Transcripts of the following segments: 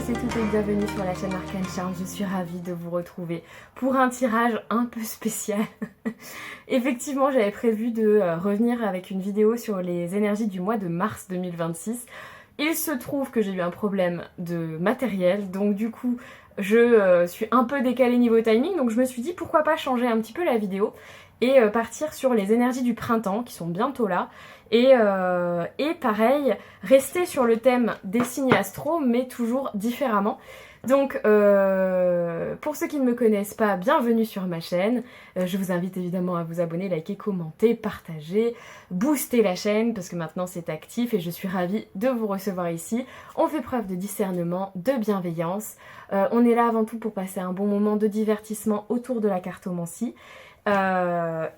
tous et toutes et bienvenue sur la chaîne Arcane Charm. Je suis ravie de vous retrouver pour un tirage un peu spécial. Effectivement, j'avais prévu de revenir avec une vidéo sur les énergies du mois de mars 2026. Il se trouve que j'ai eu un problème de matériel, donc du coup je suis un peu décalée niveau timing, donc je me suis dit pourquoi pas changer un petit peu la vidéo et partir sur les énergies du printemps qui sont bientôt là. Et pareil, rester sur le thème des signes astro, mais toujours différemment. Donc, pour ceux qui ne me connaissent pas, bienvenue sur ma chaîne. Je vous invite évidemment à vous abonner, liker, commenter, partager, booster la chaîne, parce que maintenant c'est actif et je suis ravie de vous recevoir ici. On fait preuve de discernement, de bienveillance. On est là avant tout pour passer un bon moment de divertissement autour de la cartomancie.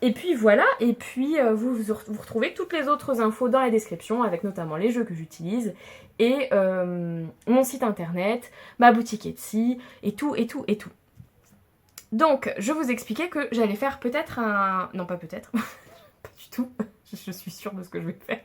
Et puis voilà, et puis vous retrouvez toutes les autres infos dans la description avec notamment les jeux que j'utilise et mon site internet, ma boutique Etsy et tout. Donc je vous expliquais que j'allais faire peut-être un... Non pas peut-être, pas du tout, je suis sûre de ce que je vais faire.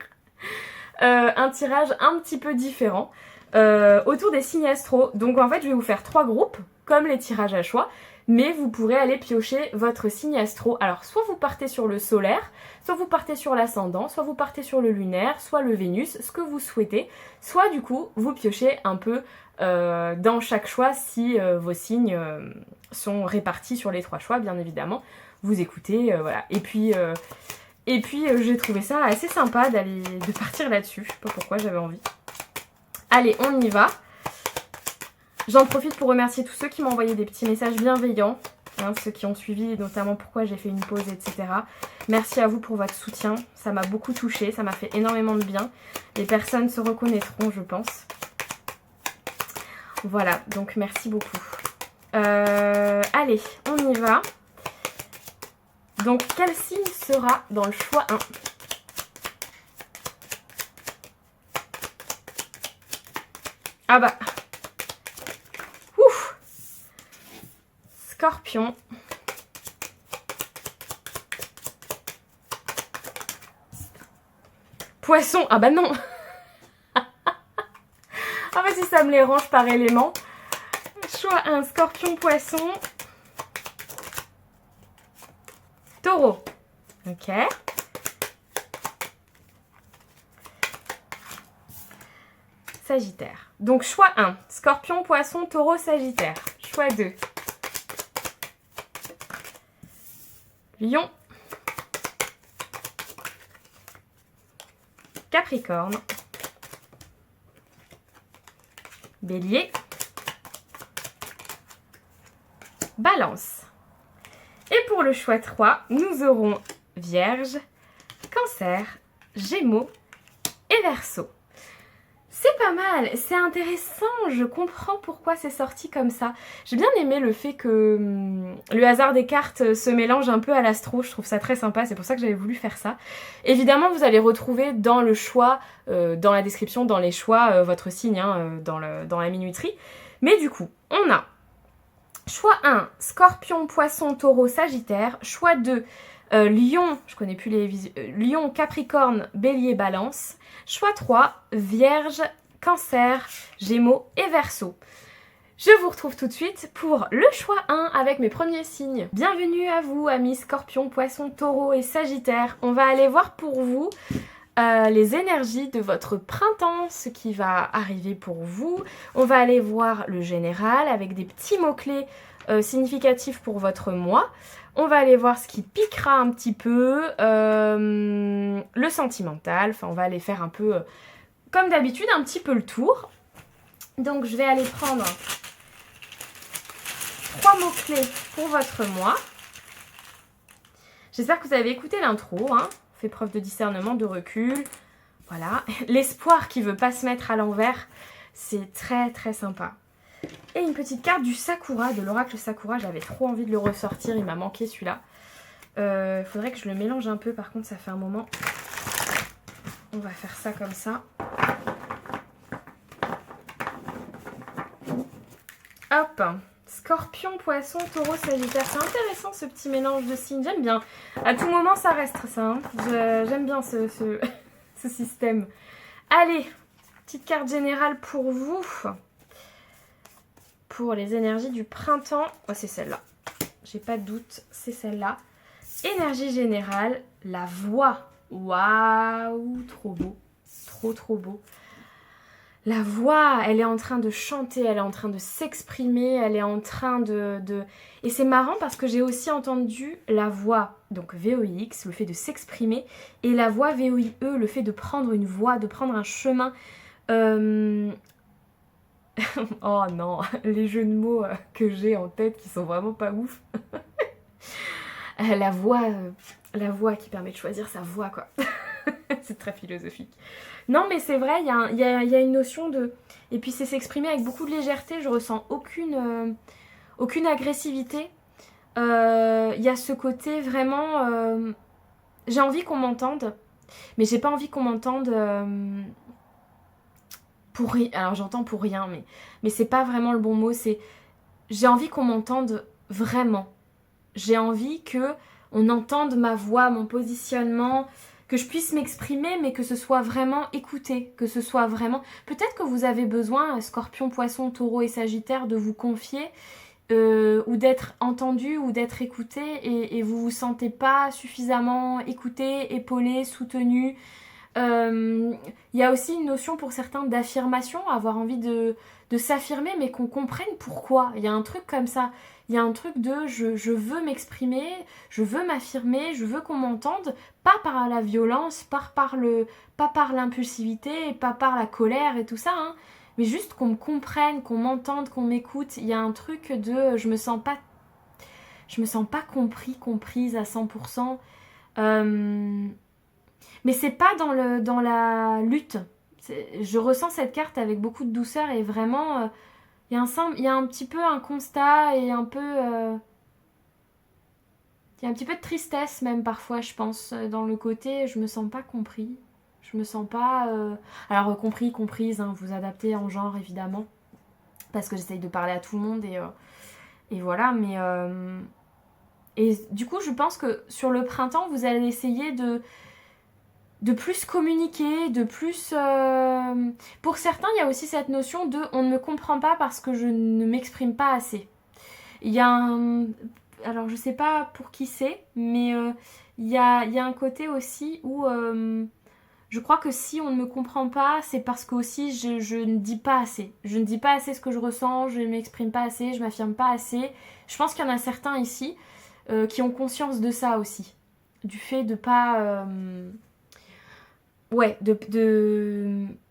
Un tirage un petit peu différent autour des signes astro. Donc en fait je vais vous faire 3 groupes comme les tirages à choix. Mais vous pourrez aller piocher votre signe astro. Alors, soit vous partez sur le solaire, soit vous partez sur l'ascendant, soit vous partez sur le lunaire, soit le Vénus, ce que vous souhaitez. Soit, du coup, vous piochez un peu dans chaque choix si vos signes sont répartis sur les 3 choix, bien évidemment. Vous écoutez, voilà. Et puis j'ai trouvé ça assez sympa de partir là-dessus. Je sais pas pourquoi, j'avais envie. Allez, on y va. J'en profite pour remercier tous ceux qui m'ont envoyé des petits messages bienveillants, hein, ceux qui ont suivi notamment pourquoi j'ai fait une pause, etc. Merci à vous pour votre soutien, ça m'a beaucoup touchée, ça m'a fait énormément de bien. Les personnes se reconnaîtront, je pense. Voilà, donc merci beaucoup. Allez, on y va. Donc, quel signe sera dans le choix 1 ? Ah bah... Scorpion. Poisson. Ah bah non. En fait, si ça me les range par élément. Choix 1. Scorpion, poisson. Taureau. Ok. Sagittaire. Donc, choix 1. Scorpion, poisson, taureau, sagittaire. Choix 2. Lion, Capricorne, Bélier, Balance. Et pour le choix 3, nous aurons Vierge, Cancer, Gémeaux et Verseau. C'est pas mal, c'est intéressant, je comprends pourquoi c'est sorti comme ça. J'ai bien aimé le fait que le hasard des cartes se mélange un peu à l'astro, je trouve ça très sympa, c'est pour ça que j'avais voulu faire ça. Évidemment, vous allez retrouver dans le choix, dans la description, dans les choix, votre signe, hein, dans la minuterie. Mais du coup, on a choix 1, Scorpion, Poisson, Taureau, Sagittaire. Choix 2, Lion, je connais plus les Lion, Capricorne, Bélier, Balance. Choix 3, Vierge, Cancer, Gémeaux et Verseau. Je vous retrouve tout de suite pour le choix 1 avec mes premiers signes. Bienvenue à vous, amis Scorpion, Poisson, Taureau et Sagittaire. On va aller voir pour vous les énergies de votre printemps, ce qui va arriver pour vous. On va aller voir le général avec des petits mots-clés significatifs pour votre mois. On va aller voir ce qui piquera un petit peu, le sentimental, enfin on va aller faire un peu, comme d'habitude, un petit peu le tour. Donc je vais aller prendre 3 mots-clés pour votre mois. J'espère que vous avez écouté l'intro, hein. Fait preuve de discernement, de recul. Voilà, l'espoir qui ne veut pas se mettre à l'envers, c'est très très sympa. Et une petite carte du Sakura, de l'oracle Sakura. J'avais trop envie de le ressortir, il m'a manqué celui-là. Faudrait que je le mélange un peu, par contre ça fait un moment. On va faire ça comme ça. Hop, Scorpion, Poisson, Taureau, Sagittaire. C'est intéressant ce petit mélange de signes, j'aime bien. À tout moment ça reste ça, hein. J'aime bien ce système. Allez, petite carte générale pour vous. pour les énergies du printemps. Oh, c'est celle-là. J'ai pas de doute, c'est celle-là. Énergie générale, la voix. Waouh, trop beau. Trop beau. La voix, elle est en train de chanter, elle est en train de s'exprimer, elle est en train de... Et c'est marrant parce que j'ai aussi entendu la voix, donc VOIX, le fait de s'exprimer, et la voix VOIE, le fait de prendre une voie, de prendre un chemin. Oh non, les jeux de mots que j'ai en tête qui sont vraiment pas ouf. La voix qui permet de choisir sa voix, quoi. C'est très philosophique. Non, mais c'est vrai, il y a une notion de... Et puis c'est s'exprimer avec beaucoup de légèreté, je ressens aucune agressivité. Il y a ce côté vraiment... j'ai envie qu'on m'entende, mais j'ai pas envie qu'on m'entende... pour rien. Alors j'entends pour rien, mais c'est pas vraiment le bon mot, c'est... J'ai envie qu'on m'entende vraiment. J'ai envie que on entende ma voix, mon positionnement... que je puisse m'exprimer, mais que ce soit vraiment écouté, que ce soit vraiment... Peut-être que vous avez besoin, Scorpion, Poisson, Taureau et Sagittaire, de vous confier, ou d'être entendu, ou d'être écouté, et vous vous sentez pas suffisamment écouté, épaulé, soutenu. Il y a aussi une notion pour certains d'affirmation, avoir envie de s'affirmer, mais qu'on comprenne pourquoi. Il y a un truc comme ça. Il y a un truc de je veux m'exprimer, je veux m'affirmer, je veux qu'on m'entende, pas par la violence, pas par l'impulsivité, pas par la colère et tout ça, hein, mais juste qu'on me comprenne, qu'on m'entende, qu'on m'écoute. Il y a un truc de je me sens pas comprise à 100%. Mais c'est pas dans la lutte. Je ressens cette carte avec beaucoup de douceur et vraiment... il y a un petit peu un constat et un peu... il y a un petit peu de tristesse même parfois, je pense, dans le côté je me sens pas compris. Je me sens pas... Alors compris, comprise, hein, vous adaptez en genre évidemment. Parce que j'essaye de parler à tout le monde et voilà. Mais... Et du coup, je pense que sur le printemps, vous allez essayer de plus communiquer, de plus... Pour certains, il y a aussi cette notion de on ne me comprend pas parce que je ne m'exprime pas assez. Il y a un... Alors, je sais pas pour qui c'est, mais il y a un côté aussi où je crois que si on ne me comprend pas, c'est parce que aussi je ne dis pas assez. Je ne dis pas assez ce que je ressens, je ne m'exprime pas assez, je m'affirme pas assez. Je pense qu'il y en a certains ici qui ont conscience de ça aussi. Du fait de pas... Ouais,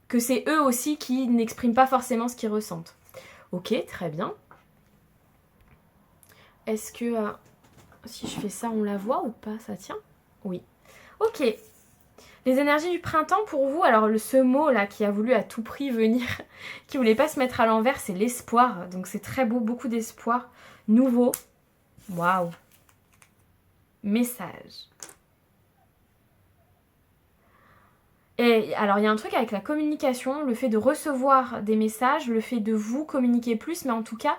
que c'est eux aussi qui n'expriment pas forcément ce qu'ils ressentent. Ok, très bien. Est-ce que si je fais ça, on la voit ou pas? Ça tient? Oui. Ok. Les énergies du printemps pour vous, alors ce mot là qui a voulu à tout prix venir, qui voulait pas se mettre à l'envers, c'est l'espoir. Donc c'est très beau, beaucoup d'espoir. Nouveau. Waouh. Message. Et alors il y a un truc avec la communication, le fait de recevoir des messages, le fait de vous communiquer plus, mais en tout cas,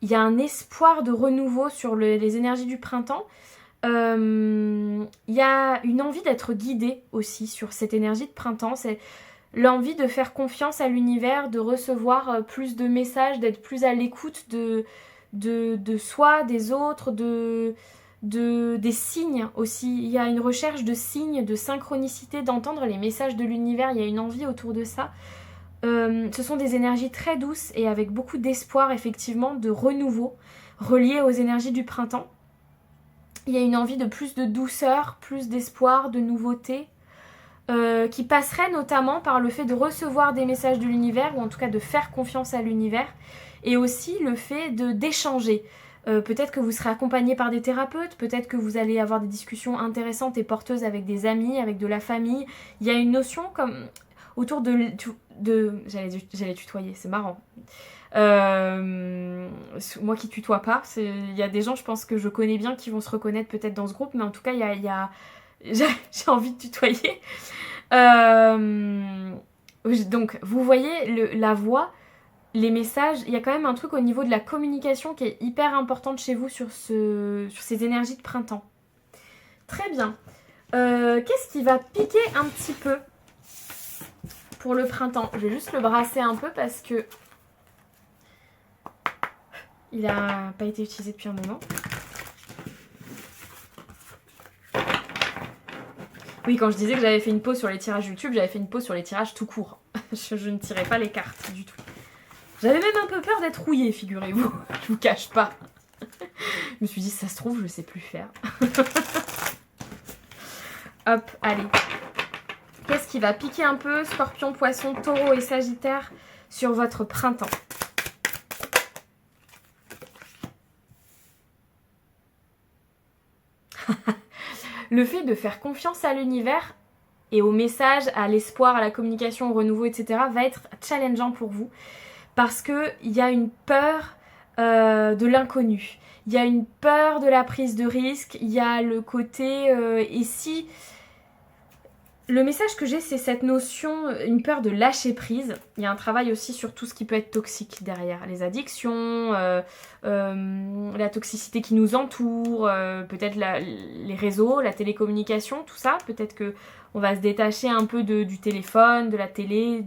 il y a un espoir de renouveau sur les énergies du printemps. Il y a une envie d'être guidé aussi sur cette énergie de printemps. C'est l'envie de faire confiance à l'univers, de recevoir plus de messages, d'être plus à l'écoute de soi, des autres, des signes aussi. Il y a une recherche de signes, de synchronicité, d'entendre les messages de l'univers. Il y a une envie autour de ça. Ce sont des énergies très douces et avec beaucoup d'espoir, effectivement, de renouveau, reliées aux énergies du printemps. Il y a une envie de plus de douceur, plus d'espoir, de nouveauté, qui passerait notamment par le fait de recevoir des messages de l'univers, ou en tout cas de faire confiance à l'univers, et aussi le fait d'échanger. Peut-être que vous serez accompagné par des thérapeutes, peut-être que vous allez avoir des discussions intéressantes et porteuses avec des amis, avec de la famille. Il y a une notion comme autour j'allais tutoyer, c'est marrant. Moi qui tutoie pas, il y a des gens, je pense que je connais bien, qui vont se reconnaître peut-être dans ce groupe, mais en tout cas, j'ai envie de tutoyer. Donc, vous voyez la voix, les messages, il y a quand même un truc au niveau de la communication qui est hyper importante chez vous sur ces énergies de printemps. Très bien. Qu'est-ce qui va piquer un petit peu pour le printemps? Je vais juste le brasser un peu parce que Il n'a pas été utilisé depuis un moment. Oui, quand je disais que j'avais fait une pause sur les tirages YouTube, j'avais fait une pause sur les tirages tout court. je ne tirais pas les cartes du tout. J'avais même un peu peur d'être rouillée, figurez-vous. Je vous cache pas. Je me suis dit, ça se trouve, je sais plus faire. Hop, allez. Qu'est-ce qui va piquer un peu, Scorpion, Poisson, Taureau et Sagittaire, sur votre printemps? Le fait de faire confiance à l'univers et au message, à l'espoir, à la communication, au renouveau, etc. va être challengeant pour vous parce qu'il y a une peur de l'inconnu. Il y a une peur de la prise de risque. Il y a le côté... et si... Le message que j'ai, c'est cette notion, une peur de lâcher prise. Il y a un travail aussi sur tout ce qui peut être toxique derrière. Les addictions, la toxicité qui nous entoure, peut-être les réseaux, la télécommunication, tout ça. Peut-être qu'on va se détacher un peu du téléphone, de la télé,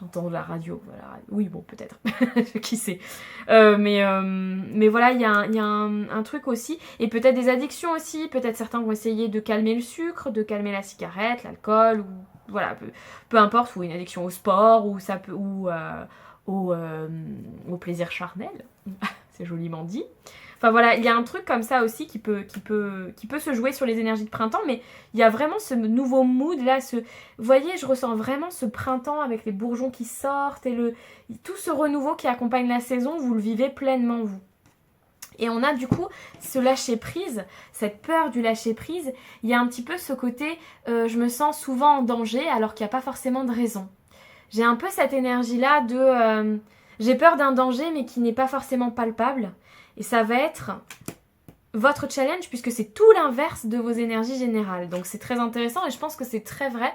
j'entends la radio, voilà. Oui, bon, peut-être. Qui sait. Mais voilà, il y a un truc aussi. Et peut-être des addictions aussi. Peut-être certains vont essayer de calmer le sucre, de calmer la cigarette, l'alcool, ou voilà, peu importe, ou une addiction au sport, ou ça peut, ou au plaisir charnel. C'est joliment dit. Enfin voilà, il y a un truc comme ça aussi qui peut se jouer sur les énergies de printemps, mais il y a vraiment ce nouveau mood là, vous voyez, je ressens vraiment ce printemps avec les bourgeons qui sortent et tout ce renouveau qui accompagne la saison, vous le vivez pleinement vous. Et on a du coup ce lâcher prise, cette peur du lâcher prise, il y a un petit peu ce côté, je me sens souvent en danger alors qu'il n'y a pas forcément de raison. J'ai un peu cette énergie là de, j'ai peur d'un danger mais qui n'est pas forcément palpable. Et ça va être votre challenge puisque c'est tout l'inverse de vos énergies générales. Donc c'est très intéressant et je pense que c'est très vrai.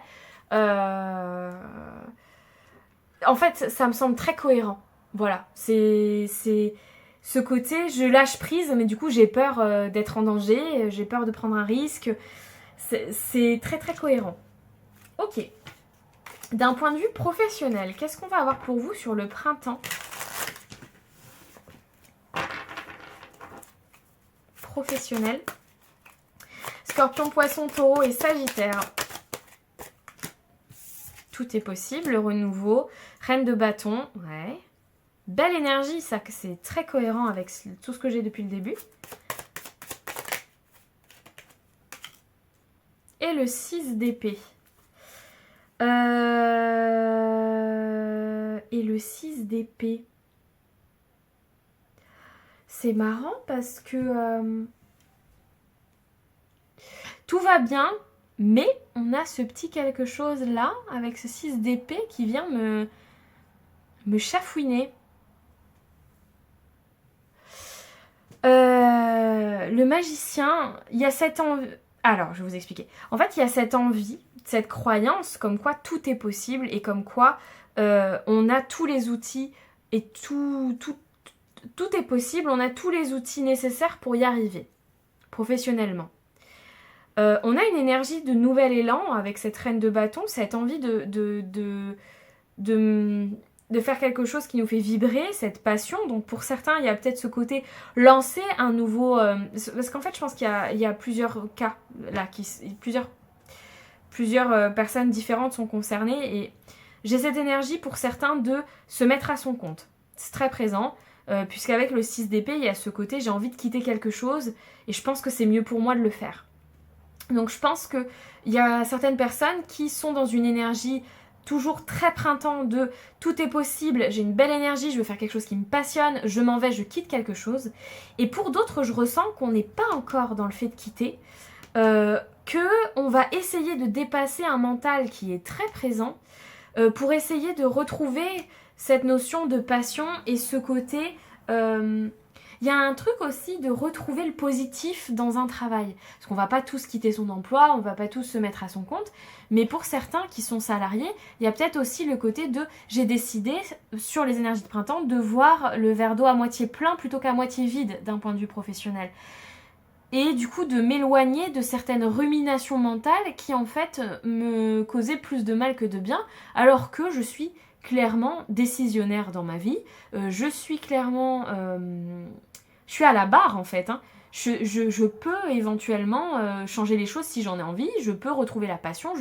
En fait, ça me semble très cohérent. Voilà, c'est ce côté, je lâche prise, mais du coup j'ai peur d'être en danger, j'ai peur de prendre un risque. C'est très très cohérent. Ok. D'un point de vue professionnel, qu'est-ce qu'on va avoir pour vous sur le printemps ? Professionnel. Scorpion, Poisson, Taureau et Sagittaire. Tout est possible, le renouveau. Reine de bâton, ouais. Belle énergie, ça, c'est très cohérent avec tout ce que j'ai depuis le début. Et le 6 d'épée. Et le 6 d'épée. C'est marrant parce que tout va bien, mais on a ce petit quelque chose là, avec ce 6 d'épée qui vient me chafouiner. Le magicien, il y a cette envie... Alors, je vais vous expliquer. En fait, il y a cette envie, cette croyance comme quoi tout est possible et comme quoi on a tous les outils et tout est possible, on a tous les outils nécessaires pour y arriver, professionnellement. On a une énergie de nouvel élan avec cette reine de bâton, cette envie de faire quelque chose qui nous fait vibrer, cette passion. Donc pour certains, il y a peut-être ce côté lancer un nouveau... parce qu'en fait, je pense qu'il y a plusieurs cas, là, plusieurs personnes différentes sont concernées. Et j'ai cette énergie pour certains de se mettre à son compte. C'est très présent. Puisqu'avec le 6 d'épée, il y a ce côté, j'ai envie de quitter quelque chose et je pense que c'est mieux pour moi de le faire. Donc je pense qu'il y a certaines personnes qui sont dans une énergie toujours très printemps de tout est possible, j'ai une belle énergie, je veux faire quelque chose qui me passionne, je m'en vais, je quitte quelque chose. Et pour d'autres, je ressens qu'on n'est pas encore dans le fait de quitter, qu'on va essayer de dépasser un mental qui est très présent pour essayer de retrouver cette notion de passion et ce côté... Il y a un truc aussi de retrouver le positif dans un travail. Parce qu'on ne va pas tous quitter son emploi, on ne va pas tous se mettre à son compte. Mais pour certains qui sont salariés, il y a peut-être aussi le côté de j'ai décidé sur les énergies de printemps de voir le verre d'eau à moitié plein plutôt qu'à moitié vide d'un point de vue professionnel. Et du coup de m'éloigner de certaines ruminations mentales qui en fait me causaient plus de mal que de bien alors que je suis clairement décisionnaire dans ma vie. Je suis clairement... je suis à la barre en fait. Hein. Je peux éventuellement changer les choses si j'en ai envie. Je peux retrouver la passion.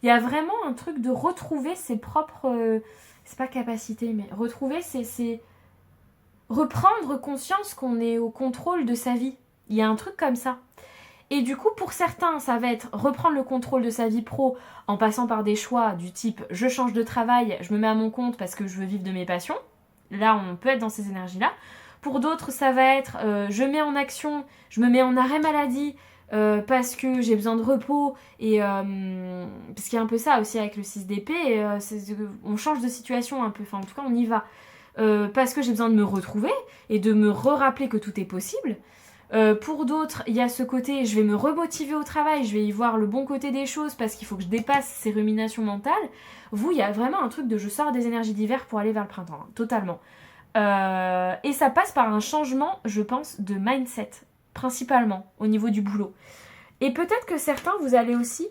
Il y a vraiment un truc de retrouver ses propres... c'est pas capacités, mais retrouver ses... reprendre conscience qu'on est au contrôle de sa vie. Il y a un truc comme ça. Et du coup, pour certains, ça va être reprendre le contrôle de sa vie pro en passant par des choix du type je change de travail, je me mets à mon compte parce que je veux vivre de mes passions. Là, on peut être dans ces énergies-là. Pour d'autres, ça va être je mets en action, je me mets en arrêt maladie parce que j'ai besoin de repos. Et parce qu'il y a un peu ça aussi avec le 6 d'épée. On change de situation un peu. Enfin, en tout cas, on y va. Parce que j'ai besoin de me retrouver et de me rappeler que tout est possible. Pour d'autres, il y a ce côté, je vais me remotiver au travail, je vais y voir le bon côté des choses parce qu'il faut que je dépasse ces ruminations mentales. Vous, il y a vraiment un truc de je sors des énergies d'hiver pour aller vers le printemps, hein, totalement. Et ça passe par un changement, je pense, de mindset, principalement, au niveau du boulot. Et peut-être que certains, vous allez aussi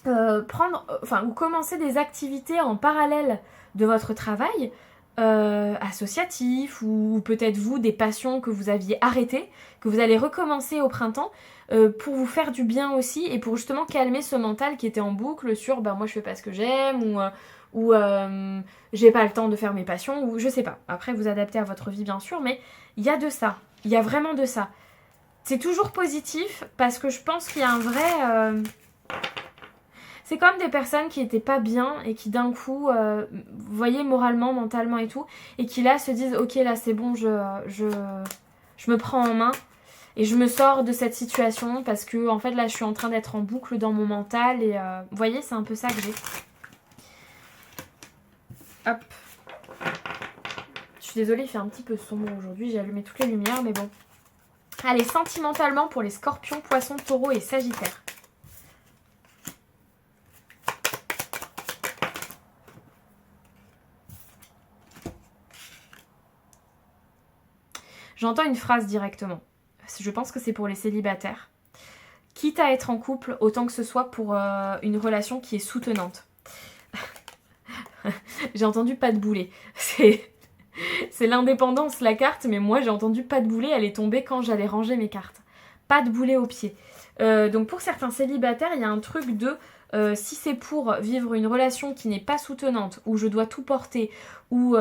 ou commencer des activités en parallèle de votre travail, associatif ou peut-être vous des passions que vous aviez arrêtées, que vous allez recommencer au printemps pour vous faire du bien aussi et pour justement calmer ce mental qui était en boucle sur moi je fais pas ce que j'aime ou j'ai pas le temps de faire mes passions ou je sais pas. Après vous adaptez à votre vie bien sûr, mais il y a de ça, il y a vraiment de ça. C'est toujours positif parce que je pense qu'il y a un vrai... C'est comme des personnes qui étaient pas bien et qui d'un coup, vous voyez, moralement, mentalement et tout, et qui là se disent ok là c'est bon, je me prends en main et je me sors de cette situation parce que en fait là je suis en train d'être en boucle dans mon mental et vous voyez c'est un peu ça que j'ai. Hop. Je suis désolée, il fait un petit peu sombre aujourd'hui, j'ai allumé toutes les lumières mais bon. Allez, sentimentalement pour les scorpions, poissons, taureaux et sagittaires. J'entends une phrase directement. Je pense que c'est pour les célibataires. Quitte à être en couple, autant que ce soit pour une relation qui est soutenante. J'ai entendu pas de boulet. C'est l'indépendance, la carte, mais moi j'ai entendu pas de boulet, elle est tombée quand j'allais ranger mes cartes. Pas de boulet au pied. Donc pour certains célibataires, il y a un truc de... si c'est pour vivre une relation qui n'est pas soutenante, où je dois tout porter, où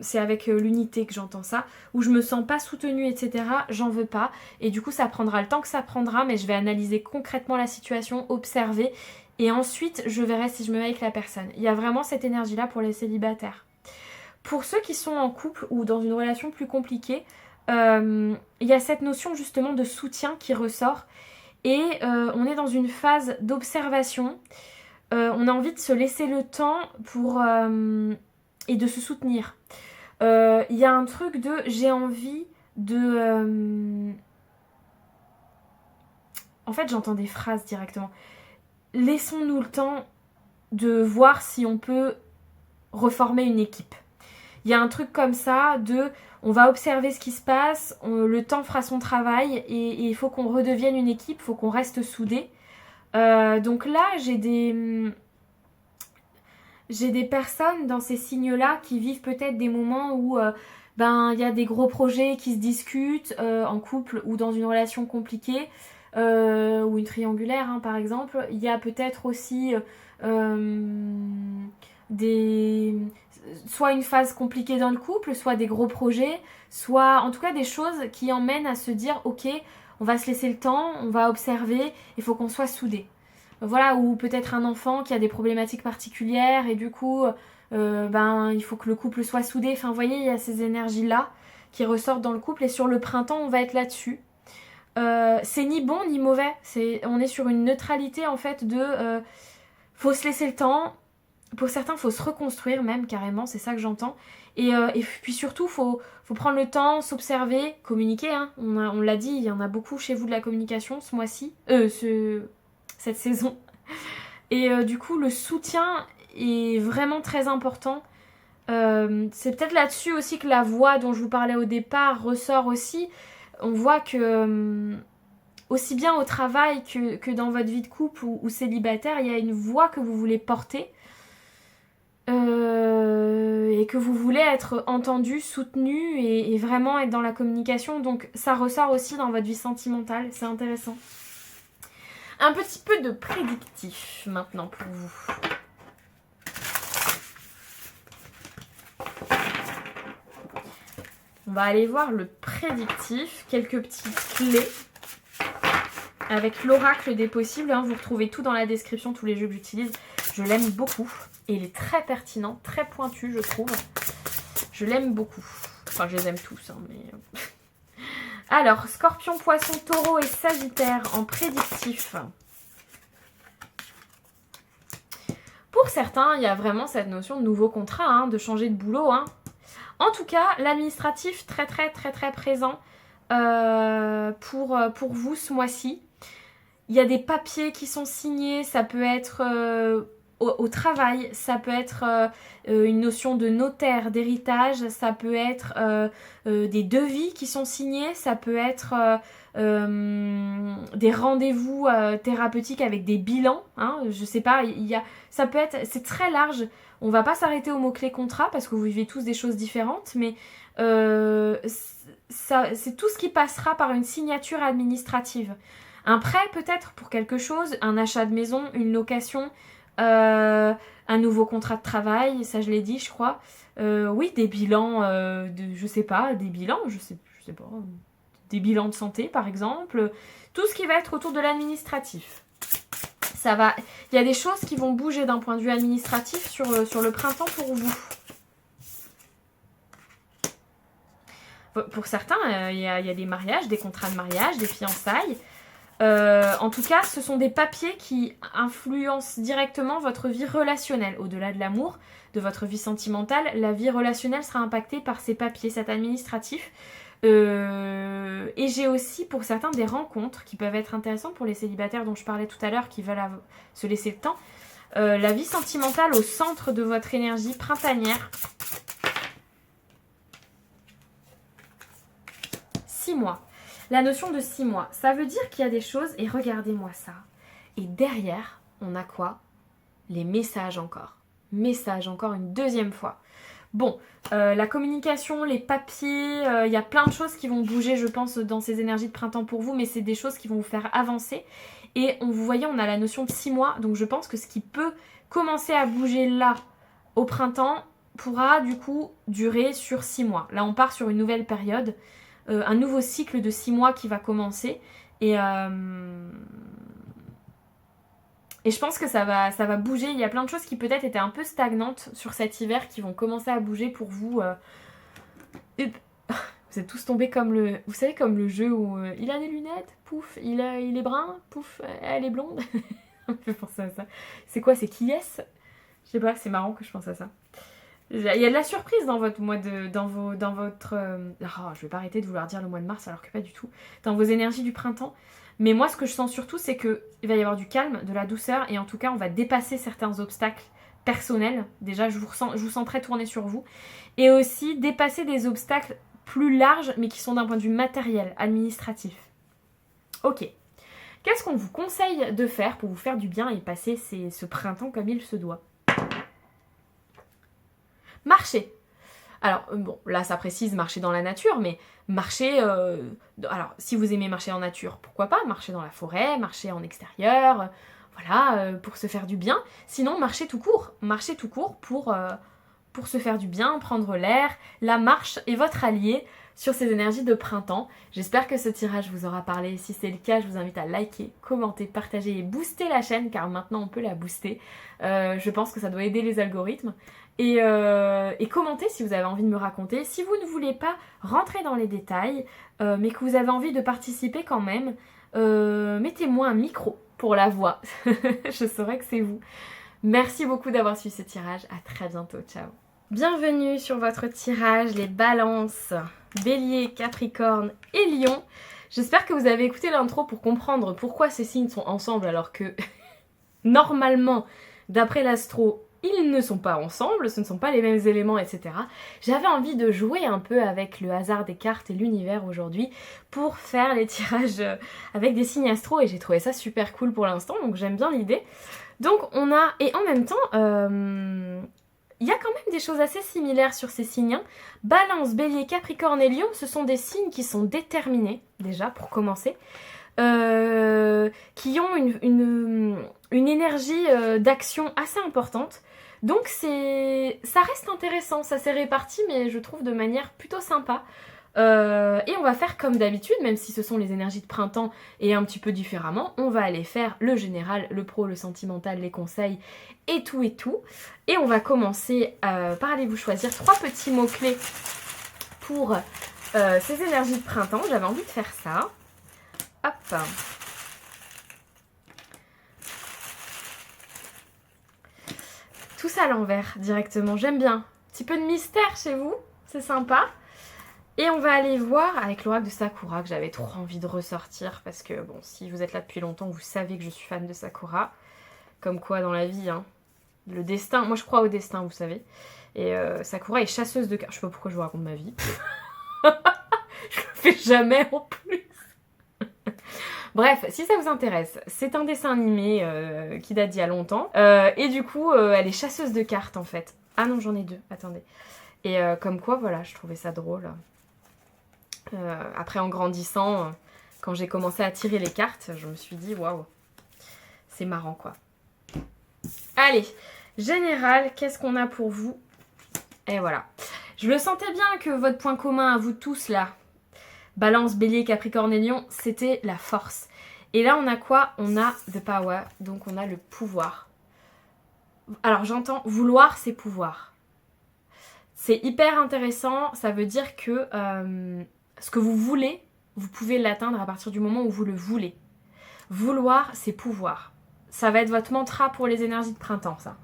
c'est avec l'unité que j'entends ça, où je me sens pas soutenue, etc., j'en veux pas. Et du coup, ça prendra le temps que ça prendra, mais je vais analyser concrètement la situation, observer, et ensuite, je verrai si je me mets avec la personne. Il y a vraiment cette énergie-là pour les célibataires. Pour ceux qui sont en couple ou dans une relation plus compliquée, il y a cette notion justement de soutien qui ressort. Et on est dans une phase d'observation. On a envie de se laisser le temps pour et de se soutenir. Il y a un truc de j'ai envie de... En fait, j'entends des phrases directement. Laissons-nous le temps de voir si on peut reformer une équipe. Il y a un truc comme ça de... On va observer ce qui se passe, le temps fera son travail et il faut qu'on redevienne une équipe, il faut qu'on reste soudés. Donc là, j'ai des personnes dans ces signes-là qui vivent peut-être des moments où il y a des gros projets qui se discutent en couple ou dans une relation compliquée ou une triangulaire par exemple. Il y a peut-être aussi soit une phase compliquée dans le couple, soit des gros projets, soit en tout cas des choses qui emmènent à se dire ok, on va se laisser le temps, on va observer, il faut qu'on soit soudés. Voilà, ou peut-être un enfant qui a des problématiques particulières et du coup il faut que le couple soit soudé. Enfin vous voyez, il y a ces énergies-là qui ressortent dans le couple et sur le printemps on va être là-dessus. C'est ni bon ni mauvais, on est sur une neutralité en fait de faut se laisser le temps. Pour certains, il faut se reconstruire même carrément, c'est ça que j'entends. Et puis surtout, faut prendre le temps, s'observer, communiquer. On l'a dit, il y en a beaucoup chez vous de la communication ce mois-ci, cette saison. Et du coup, le soutien est vraiment très important. C'est peut-être là-dessus aussi que la voix dont je vous parlais au départ ressort aussi. On voit que... aussi bien au travail que dans votre vie de couple ou célibataire, il y a une voix que vous voulez porter. et que vous voulez être entendu, soutenu et vraiment être dans la communication. Donc ça ressort aussi dans votre vie sentimentale, c'est intéressant. Un petit peu de prédictif maintenant pour vous. On va aller voir le prédictif, quelques petites clés avec l'oracle des possibles. Hein, vous retrouvez tout dans la description, tous les jeux que j'utilise. Je l'aime beaucoup et il est très pertinent, très pointu je trouve. Je l'aime beaucoup. Enfin je les aime tous, hein, mais... Alors, Scorpion, Poisson, Taureau et Sagittaire en prédictif. Pour certains, il y a vraiment cette notion de nouveau contrat, hein, de changer de boulot. Hein. En tout cas, l'administratif très présent pour vous ce mois-ci. Il y a des papiers qui sont signés, ça peut être au travail, ça peut être une notion de notaire, d'héritage, ça peut être des devis qui sont signés, ça peut être des rendez-vous thérapeutiques avec des bilans, hein, je sais pas, ça peut être, c'est très large. On va pas s'arrêter au mot-clé contrat parce que vous vivez tous des choses différentes, mais c'est tout ce qui passera par une signature administrative. Un prêt peut-être pour quelque chose, un achat de maison, une location, un nouveau contrat de travail, ça je l'ai dit je crois. Oui, des bilans, je sais pas, des bilans, je sais pas, des bilans de santé par exemple. Tout ce qui va être autour de l'administratif. Ça va, il y a des choses qui vont bouger d'un point de vue administratif sur le printemps pour vous. Pour certains, il y a des mariages, des contrats de mariage, des fiançailles. En tout cas, ce sont des papiers qui influencent directement votre vie relationnelle. Au-delà de l'amour, de votre vie sentimentale, la vie relationnelle sera impactée par ces papiers, cet administratif. Et j'ai aussi pour certains des rencontres qui peuvent être intéressantes pour les célibataires dont je parlais tout à l'heure qui veulent se laisser le temps. La vie sentimentale au centre de votre énergie printanière. 6 mois. La notion de 6 mois, ça veut dire qu'il y a des choses, et regardez-moi ça. Et derrière, on a quoi? Les messages encore. Messages encore une deuxième fois. Bon, la communication, les papiers, il y a plein de choses qui vont bouger, je pense, dans ces énergies de printemps pour vous, mais c'est des choses qui vont vous faire avancer. Et vous voyez, on a la notion de 6 mois, donc je pense que ce qui peut commencer à bouger là, au printemps, pourra du coup durer sur 6 mois. Là, on part sur une nouvelle période. Un nouveau cycle de 6 mois qui va commencer et je pense que ça va bouger. Il y a plein de choses qui peut-être étaient un peu stagnantes sur cet hiver qui vont commencer à bouger pour vous. Vous êtes tous tombés comme vous savez, comme le jeu où il a des lunettes, pouf, il est brun, pouf, elle est blonde. Je peux penser à ça. C'est quoi, c'est qui est-ce? Je sais pas, c'est marrant que je pense à ça. Il y a de la surprise dans votre mois dans votre... je vais pas arrêter de vouloir dire le mois de mars alors que pas du tout. Dans vos énergies du printemps. Mais moi, ce que je sens surtout, c'est qu'il va y avoir du calme, de la douceur. Et en tout cas, on va dépasser certains obstacles personnels. Déjà, je vous sens très tourné sur vous. Et aussi dépasser des obstacles plus larges, mais qui sont d'un point de vue matériel, administratif. Ok. Qu'est-ce qu'on vous conseille de faire pour vous faire du bien et passer ce printemps comme il se doit? Marcher. Alors, bon, là, ça précise marcher dans la nature, mais marcher... alors, si vous aimez marcher en nature, pourquoi pas? Marcher dans la forêt, marcher en extérieur, voilà, pour se faire du bien. Sinon, marcher tout court. Marcher tout court pour se faire du bien, prendre l'air. La marche est votre allié sur ces énergies de printemps. J'espère que ce tirage vous aura parlé. Si c'est le cas, je vous invite à liker, commenter, partager et booster la chaîne, car maintenant on peut la booster. Je pense que ça doit aider les algorithmes. Et commentez si vous avez envie de me raconter. Si vous ne voulez pas rentrer dans les détails, mais que vous avez envie de participer quand même, mettez-moi un micro pour la voix. Je saurai que c'est vous. Merci beaucoup d'avoir suivi ce tirage. À très bientôt. Ciao. Bienvenue sur votre tirage, les balances, bélier, capricorne et lion. J'espère que vous avez écouté l'intro pour comprendre pourquoi ces signes sont ensemble alors que normalement, d'après l'astro, ils ne sont pas ensemble, ce ne sont pas les mêmes éléments, etc. J'avais envie de jouer un peu avec le hasard des cartes et l'univers aujourd'hui pour faire les tirages avec des signes astro et j'ai trouvé ça super cool pour l'instant, donc j'aime bien l'idée. Donc on a, et en même temps, il y a quand même des choses assez similaires sur ces signes. Hein. Balance, Bélier, Capricorne et Lion, ce sont des signes qui sont déterminés, déjà, pour commencer. Qui ont une énergie d'action assez importante. Donc ça reste intéressant, ça s'est réparti, mais je trouve de manière plutôt sympa. Et on va faire comme d'habitude, même si ce sont les énergies de printemps et un petit peu différemment, on va aller faire le général, le pro, le sentimental, les conseils et tout et tout. Et on va commencer par aller vous choisir 3 petits mots-clés pour ces énergies de printemps. J'avais envie de faire ça. Hop. Tout ça à l'envers directement, j'aime bien. Petit peu de mystère chez vous, c'est sympa. Et on va aller voir avec l'oracle de Sakura que j'avais trop envie de ressortir parce que bon, si vous êtes là depuis longtemps, vous savez que je suis fan de Sakura. Comme quoi dans la vie, hein. Le destin, moi je crois au destin, vous savez. Et Sakura est chasseuse de cartes. Je sais pas pourquoi je vous raconte ma vie. Je le fais jamais en plus. Bref, si ça vous intéresse, c'est un dessin animé qui date d'il y a longtemps. Et du coup, elle est chasseuse de cartes en fait. Ah non, j'en ai 2, attendez. Et comme quoi, voilà, je trouvais ça drôle. Après, en grandissant, quand j'ai commencé à tirer les cartes, je me suis dit, waouh, c'est marrant quoi. Allez, général, qu'est-ce qu'on a pour vous? Et voilà. Je le sentais bien que votre point commun à vous tous là, Balance, Bélier, Capricorne et Lion, c'était la force. Et là, on a quoi? On a the power, donc on a le pouvoir. Alors j'entends, vouloir, c'est pouvoir. C'est hyper intéressant, ça veut dire que ce que vous voulez, vous pouvez l'atteindre à partir du moment où vous le voulez. Vouloir, c'est pouvoir. Ça va être votre mantra pour les énergies de printemps, ça.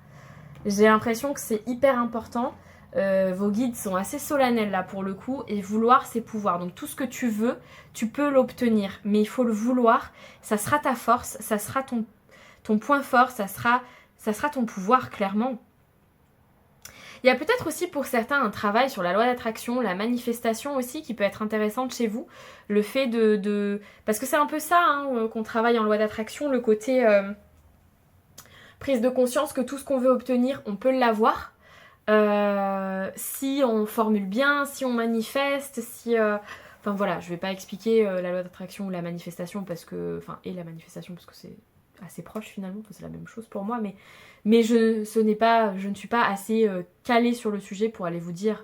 J'ai l'impression que c'est hyper important. Vos guides sont assez solennels là pour le coup, et vouloir c'est pouvoir. Donc tout ce que tu veux, tu peux l'obtenir, mais il faut le vouloir. Ça sera ta force, ça sera ton point fort, ça sera ton pouvoir clairement. Il y a peut-être aussi pour certains un travail sur la loi d'attraction, la manifestation aussi qui peut être intéressante chez vous. Le fait parce que c'est un peu ça hein, qu'on travaille en loi d'attraction, le côté prise de conscience que tout ce qu'on veut obtenir, on peut l'avoir. Si on formule bien, si on manifeste, enfin voilà, je vais pas expliquer la loi d'attraction ou la manifestation parce que... Enfin, et la manifestation parce que c'est assez proche finalement, c'est la même chose pour moi, mais je ne suis pas assez calée sur le sujet pour aller vous dire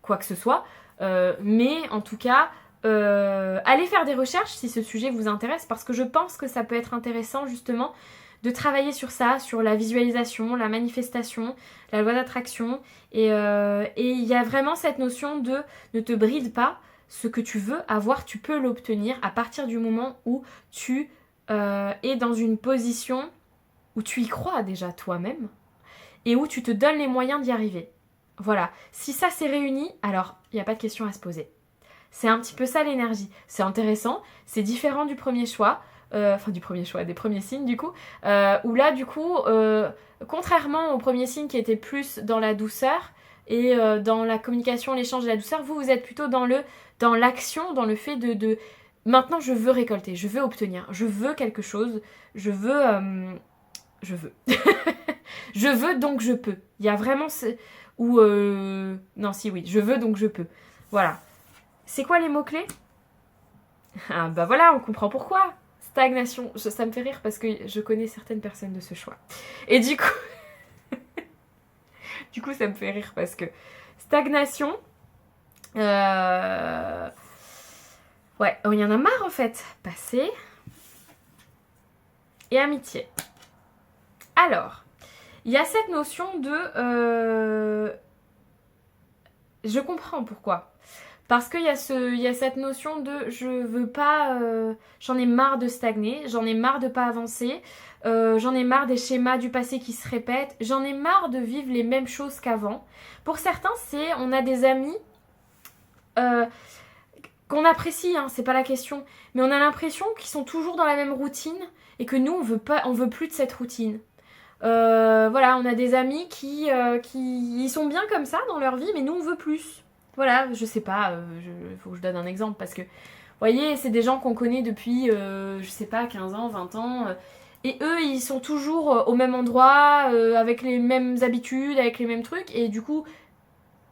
quoi que ce soit. Mais en tout cas, allez faire des recherches si ce sujet vous intéresse parce que je pense que ça peut être intéressant justement de travailler sur ça, sur la visualisation, la manifestation, la loi d'attraction. Et il y a vraiment cette notion de ne te bride pas. Ce que tu veux avoir, tu peux l'obtenir à partir du moment où tu es dans une position où tu y crois déjà toi-même et où tu te donnes les moyens d'y arriver. Voilà. Si ça s'est réuni, alors il n'y a pas de question à se poser. C'est un petit peu ça l'énergie. C'est intéressant, c'est différent du premier choix. Des premiers signes du coup, où là du coup, contrairement au premier signe qui était plus dans la douceur et dans la communication, l'échange et la douceur, vous êtes plutôt dans l'action, dans le fait de maintenant je veux récolter, je veux obtenir, je veux quelque chose, je veux je veux donc je peux. Il y a vraiment je veux donc je peux. Voilà. C'est quoi les mots-clés? Ah bah voilà, on comprend pourquoi. Stagnation, ça me fait rire parce que je connais certaines personnes de ce choix. Et du coup, ça me fait rire parce que stagnation, ouais, il y en a marre en fait. Passé et amitié. Alors, il y a cette notion de, je comprends pourquoi. Parce qu'il y a cette notion de je veux pas, j'en ai marre de stagner, j'en ai marre de pas avancer, j'en ai marre des schémas du passé qui se répètent, j'en ai marre de vivre les mêmes choses qu'avant. Pour certains, on a des amis qu'on apprécie, hein, c'est pas la question, mais on a l'impression qu'ils sont toujours dans la même routine et que nous on veut plus de cette routine. Voilà, on a des amis qui ils sont bien comme ça dans leur vie, mais nous on veut plus. Voilà, je sais pas, faut que je donne un exemple parce que, vous voyez, c'est des gens qu'on connaît depuis, je sais pas, 15 ans, 20 ans, Et eux, ils sont toujours au même endroit, avec les mêmes habitudes, avec les mêmes trucs. Et du coup,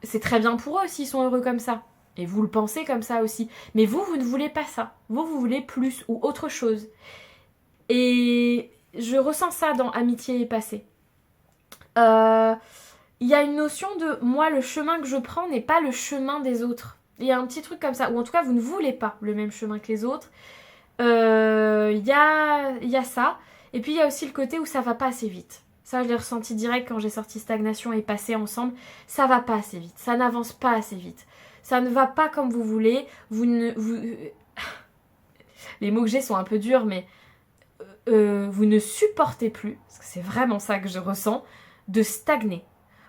c'est très bien pour eux s'ils sont heureux comme ça. Et vous le pensez comme ça aussi. Mais vous, vous ne voulez pas ça. Vous voulez plus ou autre chose. Et je ressens ça dans Amitié et Passé. Il y a une notion de moi, le chemin que je prends n'est pas le chemin des autres. Il y a un petit truc comme ça. Ou en tout cas, vous ne voulez pas le même chemin que les autres. Il y a ça. Et puis il y a aussi le côté où ça va pas assez vite. Ça, je l'ai ressenti direct quand j'ai sorti Stagnation et Passé ensemble. Ça va pas assez vite. Ça n'avance pas assez vite. Ça ne va pas comme vous voulez. Les mots que j'ai sont un peu durs, mais vous ne supportez plus, parce que c'est vraiment ça que je ressens, de stagner.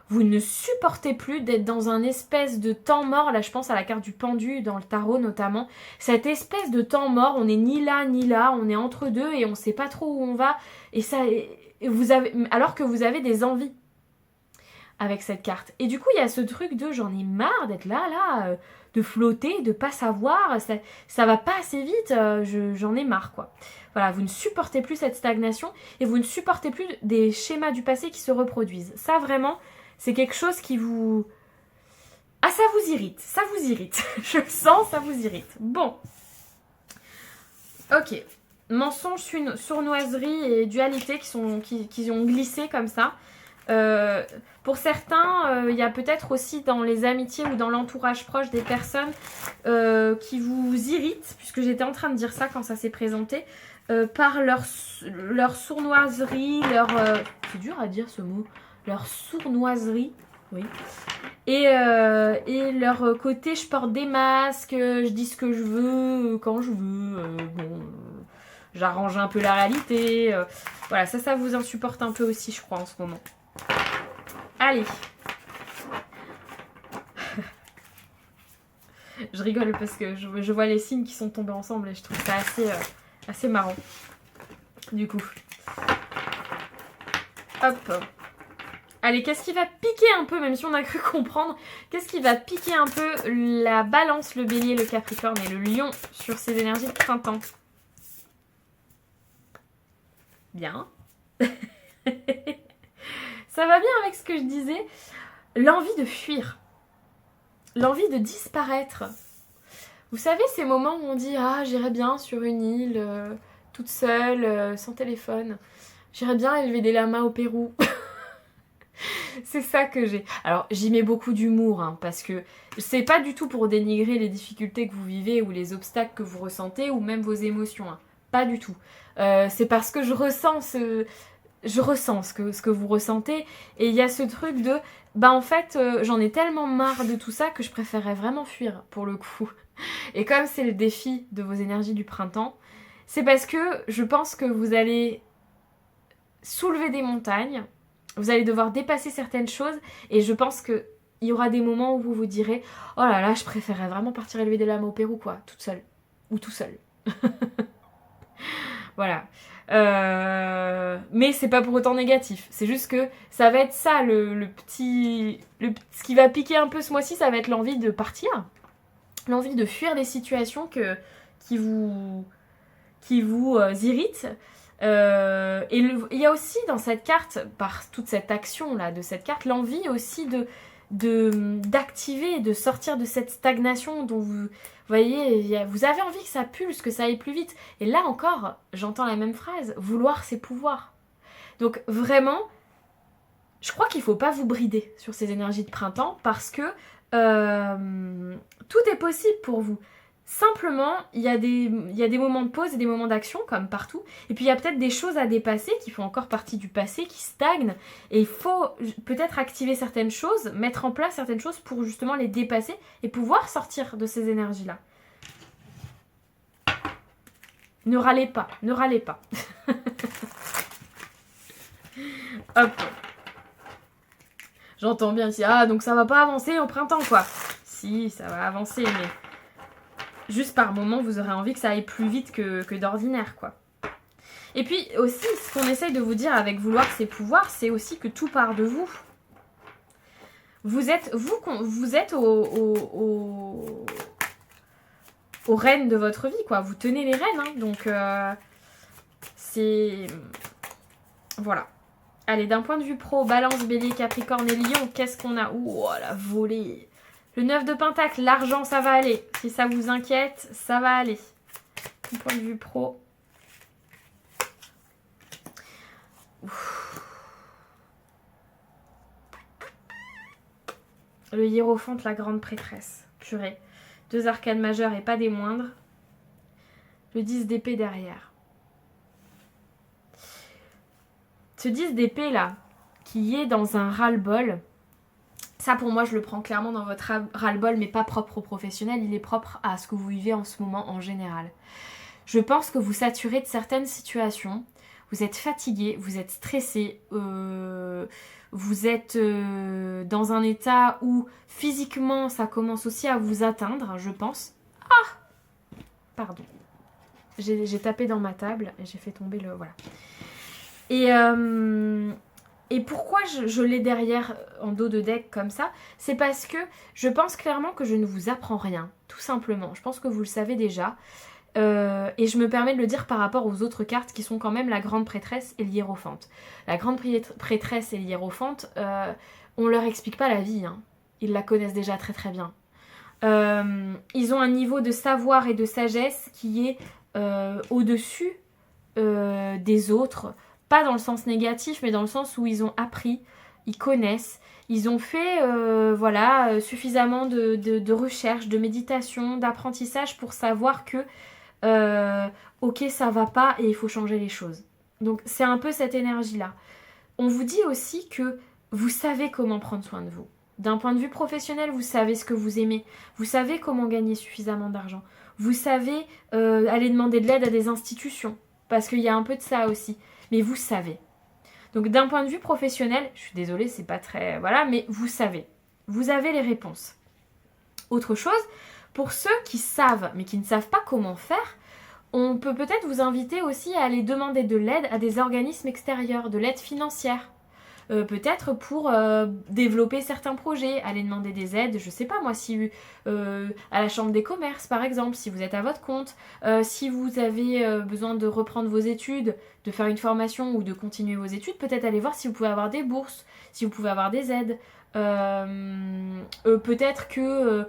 Vous ne supportez plus d'être dans un espèce de temps mort. Là, je pense à la carte du pendu dans le tarot notamment. Cette espèce de temps mort, on n'est ni là ni là, on est entre deux et on ne sait pas trop où on va. Et ça, alors que vous avez des envies avec cette carte. Et du coup, il y a ce truc de j'en ai marre d'être là, de flotter, de pas savoir. Ça va pas assez vite, j'en ai marre, quoi. Voilà, vous ne supportez plus cette stagnation et vous ne supportez plus des schémas du passé qui se reproduisent. Ça, vraiment, c'est quelque chose qui vous... Ah, ça vous irrite, ça vous irrite. Je le sens, ça vous irrite. Bon. Ok. Mensonge, sournoiserie et dualité qui ont glissé comme ça. Pour certains, il y a peut-être aussi dans les amitiés ou dans l'entourage proche des personnes qui vous irritent, puisque j'étais en train de dire ça quand ça s'est présenté, par leur sournoiserie, c'est dur à dire ce mot, leur sournoiserie, oui. Et leur côté, je porte des masques, je dis ce que je veux, quand je veux, j'arrange un peu la réalité. Voilà, ça vous insupporte un peu aussi, je crois, en ce moment. Allez. Je rigole parce que je vois les signes qui sont tombés ensemble et je trouve ça assez marrant. Du coup. Hop. Allez, qu'est-ce qui va piquer un peu, même si on a cru comprendre, qu'est-ce qui va piquer un peu la Balance, le Bélier, le Capricorne et le Lion sur ces énergies de printemps? Bien. Ça va bien avec ce que je disais. L'envie de fuir. L'envie de disparaître. Vous savez, ces moments où on dit « Ah, j'irais bien sur une île, toute seule, sans téléphone. J'irais bien élever des lamas au Pérou. » C'est ça que j'ai. Alors, j'y mets beaucoup d'humour, hein, parce que c'est pas du tout pour dénigrer les difficultés que vous vivez ou les obstacles que vous ressentez ou même vos émotions. Hein. Pas du tout. C'est parce que je ressens ce que vous ressentez et il y a ce truc de en fait j'en ai tellement marre de tout ça que je préférerais vraiment fuir pour le coup. Et comme c'est le défi de vos énergies du printemps, c'est parce que je pense que vous allez soulever des montagnes, vous allez devoir dépasser certaines choses et je pense que il y aura des moments où vous vous direz « Oh là là, je préférerais vraiment partir élever des lames au Pérou, quoi, toute seule. Ou tout seul. » Voilà. Mais c'est pas pour autant négatif. C'est juste que ça va être ça, ce qui va piquer un peu ce mois-ci, ça va être l'envie de partir. L'envie de fuir des situations qui vous irritent. Et il y a aussi dans cette carte, par toute cette action-là de cette carte, l'envie aussi d'activer, de sortir de cette stagnation dont vous voyez, vous avez envie que ça pulse, que ça aille plus vite. Et là encore, j'entends la même phrase, vouloir c'est pouvoir. Donc vraiment, je crois qu'il ne faut pas vous brider sur ces énergies de printemps parce que tout est possible pour vous. Simplement, il y a des moments de pause et des moments d'action, comme partout. Et puis, il y a peut-être des choses à dépasser qui font encore partie du passé, qui stagnent. Et il faut peut-être activer certaines choses, mettre en place certaines choses pour justement les dépasser et pouvoir sortir de ces énergies-là. Ne râlez pas, ne râlez pas. Hop. J'entends bien ici. Ah, donc ça va pas avancer au printemps, quoi. Si, ça va avancer, mais... juste par moment, vous aurez envie que ça aille plus vite que d'ordinaire, quoi. Et puis aussi, ce qu'on essaye de vous dire avec vouloir ses pouvoirs, c'est aussi que tout part de vous. Vous êtes aux rênes de votre vie, quoi. Vous tenez les rênes, hein. Donc, c'est... Voilà. Allez, d'un point de vue pro, Balance, Bélier, Capricorne et Lion, qu'est-ce qu'on a? Ouh, la volée. Le 9 de Pentacle, l'argent, ça va aller. Si ça vous inquiète, ça va aller. D'un point de vue pro. Ouf. Le hiérophante, la grande prêtresse. Purée. 2 arcanes majeures et pas des moindres. Le 10 d'épée derrière. Ce 10 d'épée là, qui est dans un ras-le-bol, ça pour moi je le prends clairement dans votre ras-le-bol, mais pas propre au professionnel, il est propre à ce que vous vivez en ce moment en général. Je pense que vous saturez de certaines situations, vous êtes fatigué, vous êtes stressé, vous êtes dans un état où physiquement ça commence aussi à vous atteindre, je pense. Ah, pardon. J'ai tapé dans ma table et j'ai fait tomber le... Voilà. Et pourquoi je l'ai derrière en dos de deck comme ça? C'est parce que je pense clairement que je ne vous apprends rien, tout simplement. Je pense que vous le savez déjà. Et je me permets de le dire par rapport aux autres cartes qui sont quand même la grande prêtresse et l'hiérophante. La grande prêtresse et l'hiérophante, on leur explique pas la vie. Hein. Ils la connaissent déjà très très bien. Ils ont un niveau de savoir et de sagesse qui est au-dessus des autres. Pas dans le sens négatif, mais dans le sens où ils ont appris, ils connaissent, ils ont fait suffisamment de recherche, de méditation, d'apprentissage pour savoir que ok, ça va pas et il faut changer les choses. Donc c'est un peu cette énergie-là. On vous dit aussi que vous savez comment prendre soin de vous. D'un point de vue professionnel, vous savez ce que vous aimez, vous savez comment gagner suffisamment d'argent, vous savez aller demander de l'aide à des institutions, parce qu'il y a un peu de ça aussi. Mais vous savez. Donc d'un point de vue professionnel, je suis désolée, c'est pas très... Voilà, mais vous savez. Vous avez les réponses. Autre chose, pour ceux qui savent, mais qui ne savent pas comment faire, on peut peut-être vous inviter aussi à aller demander de l'aide à des organismes extérieurs, de l'aide financière. Peut-être pour développer certains projets, aller demander des aides, je sais pas moi, si à la chambre des commerces par exemple, si vous êtes à votre compte, si vous avez besoin de reprendre vos études, de faire une formation ou de continuer vos études, peut-être aller voir si vous pouvez avoir des bourses, si vous pouvez avoir des aides. Peut-être que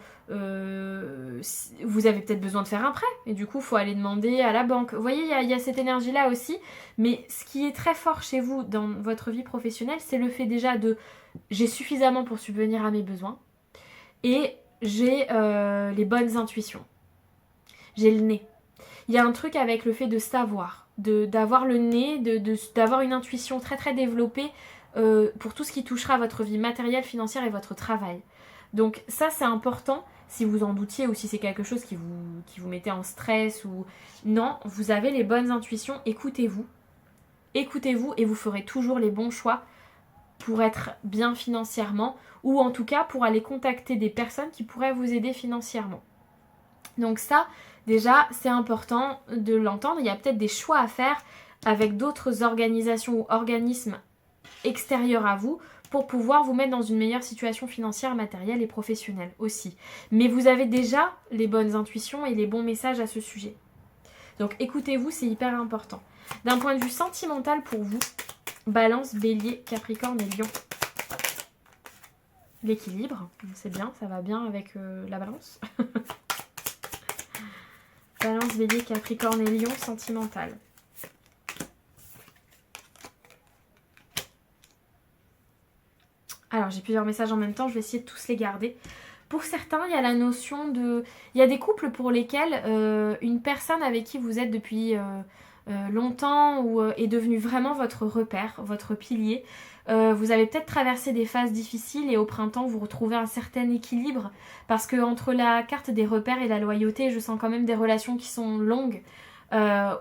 vous avez peut-être besoin de faire un prêt et du coup il faut aller demander à la banque. Vous voyez, il y a cette énergie là aussi, mais ce qui est très fort chez vous dans votre vie professionnelle, c'est le fait déjà de j'ai suffisamment pour subvenir à mes besoins et j'ai les bonnes intuitions, j'ai le nez. Il y a un truc avec le fait de savoir, d'avoir le nez, d'avoir une intuition très très développée pour tout ce qui touchera votre vie matérielle, financière et votre travail. Donc ça c'est important, si vous en doutiez ou si c'est quelque chose qui vous mettait en stress ou... Non, vous avez les bonnes intuitions, écoutez-vous. Écoutez-vous et vous ferez toujours les bons choix pour être bien financièrement ou en tout cas pour aller contacter des personnes qui pourraient vous aider financièrement. Donc ça, déjà, c'est important de l'entendre. Il y a peut-être des choix à faire avec d'autres organisations ou organismes extérieurs à vous pour pouvoir vous mettre dans une meilleure situation financière, matérielle et professionnelle aussi. Mais vous avez déjà les bonnes intuitions et les bons messages à ce sujet. Donc écoutez-vous, c'est hyper important. D'un point de vue sentimental pour vous, Balance, Bélier, Capricorne et Lion. L'équilibre, c'est bien, ça va bien avec la Balance. Balance, Bélier, Capricorne et Lion, sentimental. Alors, j'ai plusieurs messages en même temps, je vais essayer de tous les garder. Pour certains, il y a la notion de... Il y a des couples pour lesquels une personne avec qui vous êtes depuis longtemps ou est devenue vraiment votre repère, votre pilier. Vous avez peut-être traversé des phases difficiles et au printemps, vous retrouvez un certain équilibre parce que entre la carte des repères et la loyauté, je sens quand même des relations qui sont longues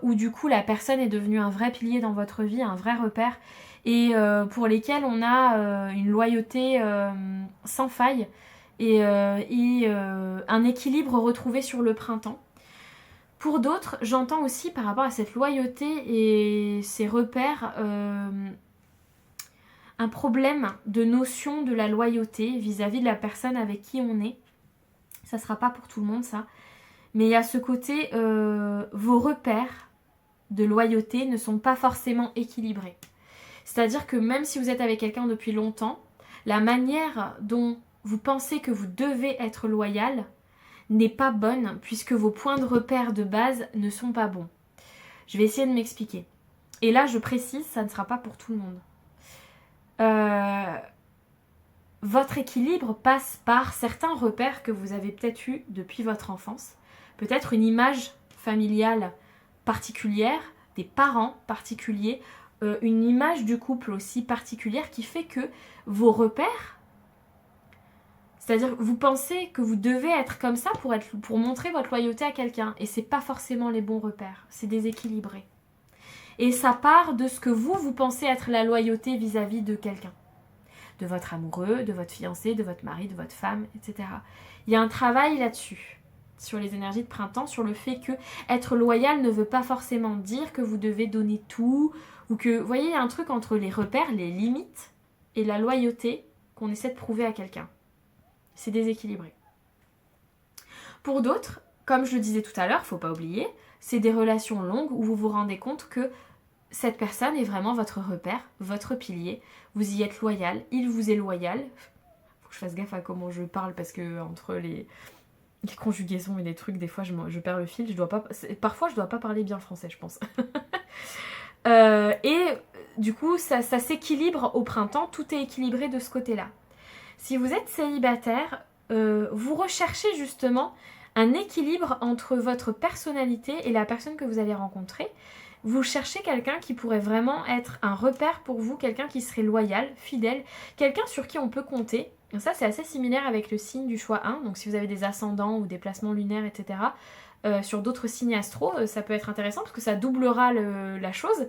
où du coup, la personne est devenue un vrai pilier dans votre vie, un vrai repère et pour lesquels on a une loyauté sans faille et un équilibre retrouvé sur le printemps. Pour d'autres, j'entends aussi par rapport à cette loyauté et ces repères un problème de notion de la loyauté vis-à-vis de la personne avec qui on est. Ça sera pas pour tout le monde ça, mais il y a ce côté vos repères de loyauté ne sont pas forcément équilibrés. C'est-à-dire que même si vous êtes avec quelqu'un depuis longtemps, la manière dont vous pensez que vous devez être loyal n'est pas bonne puisque vos points de repère de base ne sont pas bons. Je vais essayer de m'expliquer. Et là, je précise, ça ne sera pas pour tout le monde. Votre équilibre passe par certains repères que vous avez peut-être eus depuis votre enfance. Peut-être une image familiale particulière, des parents particuliers, une image du couple aussi particulière qui fait que vos repères, c'est-à-dire que vous pensez que vous devez être comme ça pour montrer votre loyauté à quelqu'un. Et c'est pas forcément les bons repères, c'est déséquilibré. Et ça part de ce que vous pensez être la loyauté vis-à-vis de quelqu'un. De votre amoureux, de votre fiancé, de votre mari, de votre femme, etc. Il y a un travail là-dessus, sur les énergies de printemps, sur le fait que être loyal ne veut pas forcément dire que vous devez donner tout, ou que, vous voyez, il y a un truc entre les repères, les limites, et la loyauté qu'on essaie de prouver à quelqu'un. C'est déséquilibré. Pour d'autres, comme je le disais tout à l'heure, faut pas oublier, c'est des relations longues où vous vous rendez compte que cette personne est vraiment votre repère, votre pilier. Vous y êtes loyal, il vous est loyal. Faut que je fasse gaffe à comment je parle parce que entre les conjugaisons et les trucs, des fois je perds le fil. Parfois je dois pas parler bien français, je pense. Et du coup, ça s'équilibre au printemps. Tout est équilibré de ce côté-là. Si vous êtes célibataire, vous recherchez justement un équilibre entre votre personnalité et la personne que vous allez rencontrer. Vous cherchez quelqu'un qui pourrait vraiment être un repère pour vous, quelqu'un qui serait loyal, fidèle, quelqu'un sur qui on peut compter. Et ça, c'est assez similaire avec le signe du choix 1. Donc si vous avez des ascendants ou des placements lunaires, etc., sur d'autres signes astro, ça peut être intéressant parce que ça doublera la chose.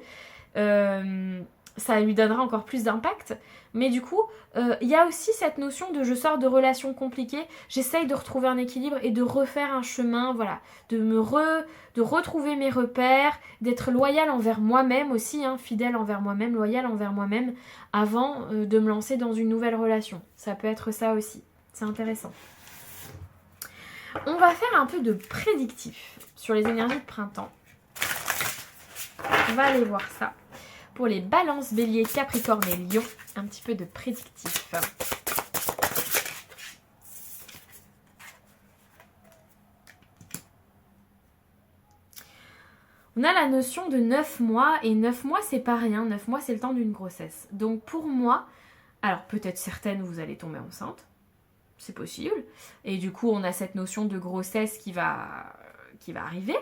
Ça lui donnera encore plus d'impact. Mais du coup, il y a aussi cette notion de je sors de relations compliquées, j'essaye de retrouver un équilibre et de refaire un chemin, voilà, de retrouver mes repères, d'être loyal envers moi-même aussi, hein, fidèle envers moi-même, loyal envers moi-même, avant de me lancer dans une nouvelle relation. Ça peut être ça aussi, c'est intéressant. On va faire un peu de prédictif sur les énergies de printemps. On va aller voir ça. Pour les balances, bélier, capricorne et lion, un petit peu de prédictif. On a la notion de 9 mois, et 9 mois c'est pas rien, 9 mois c'est le temps d'une grossesse. Donc pour moi, alors peut-être certaines vous allez tomber enceinte, c'est possible, et du coup on a cette notion de grossesse qui va arriver.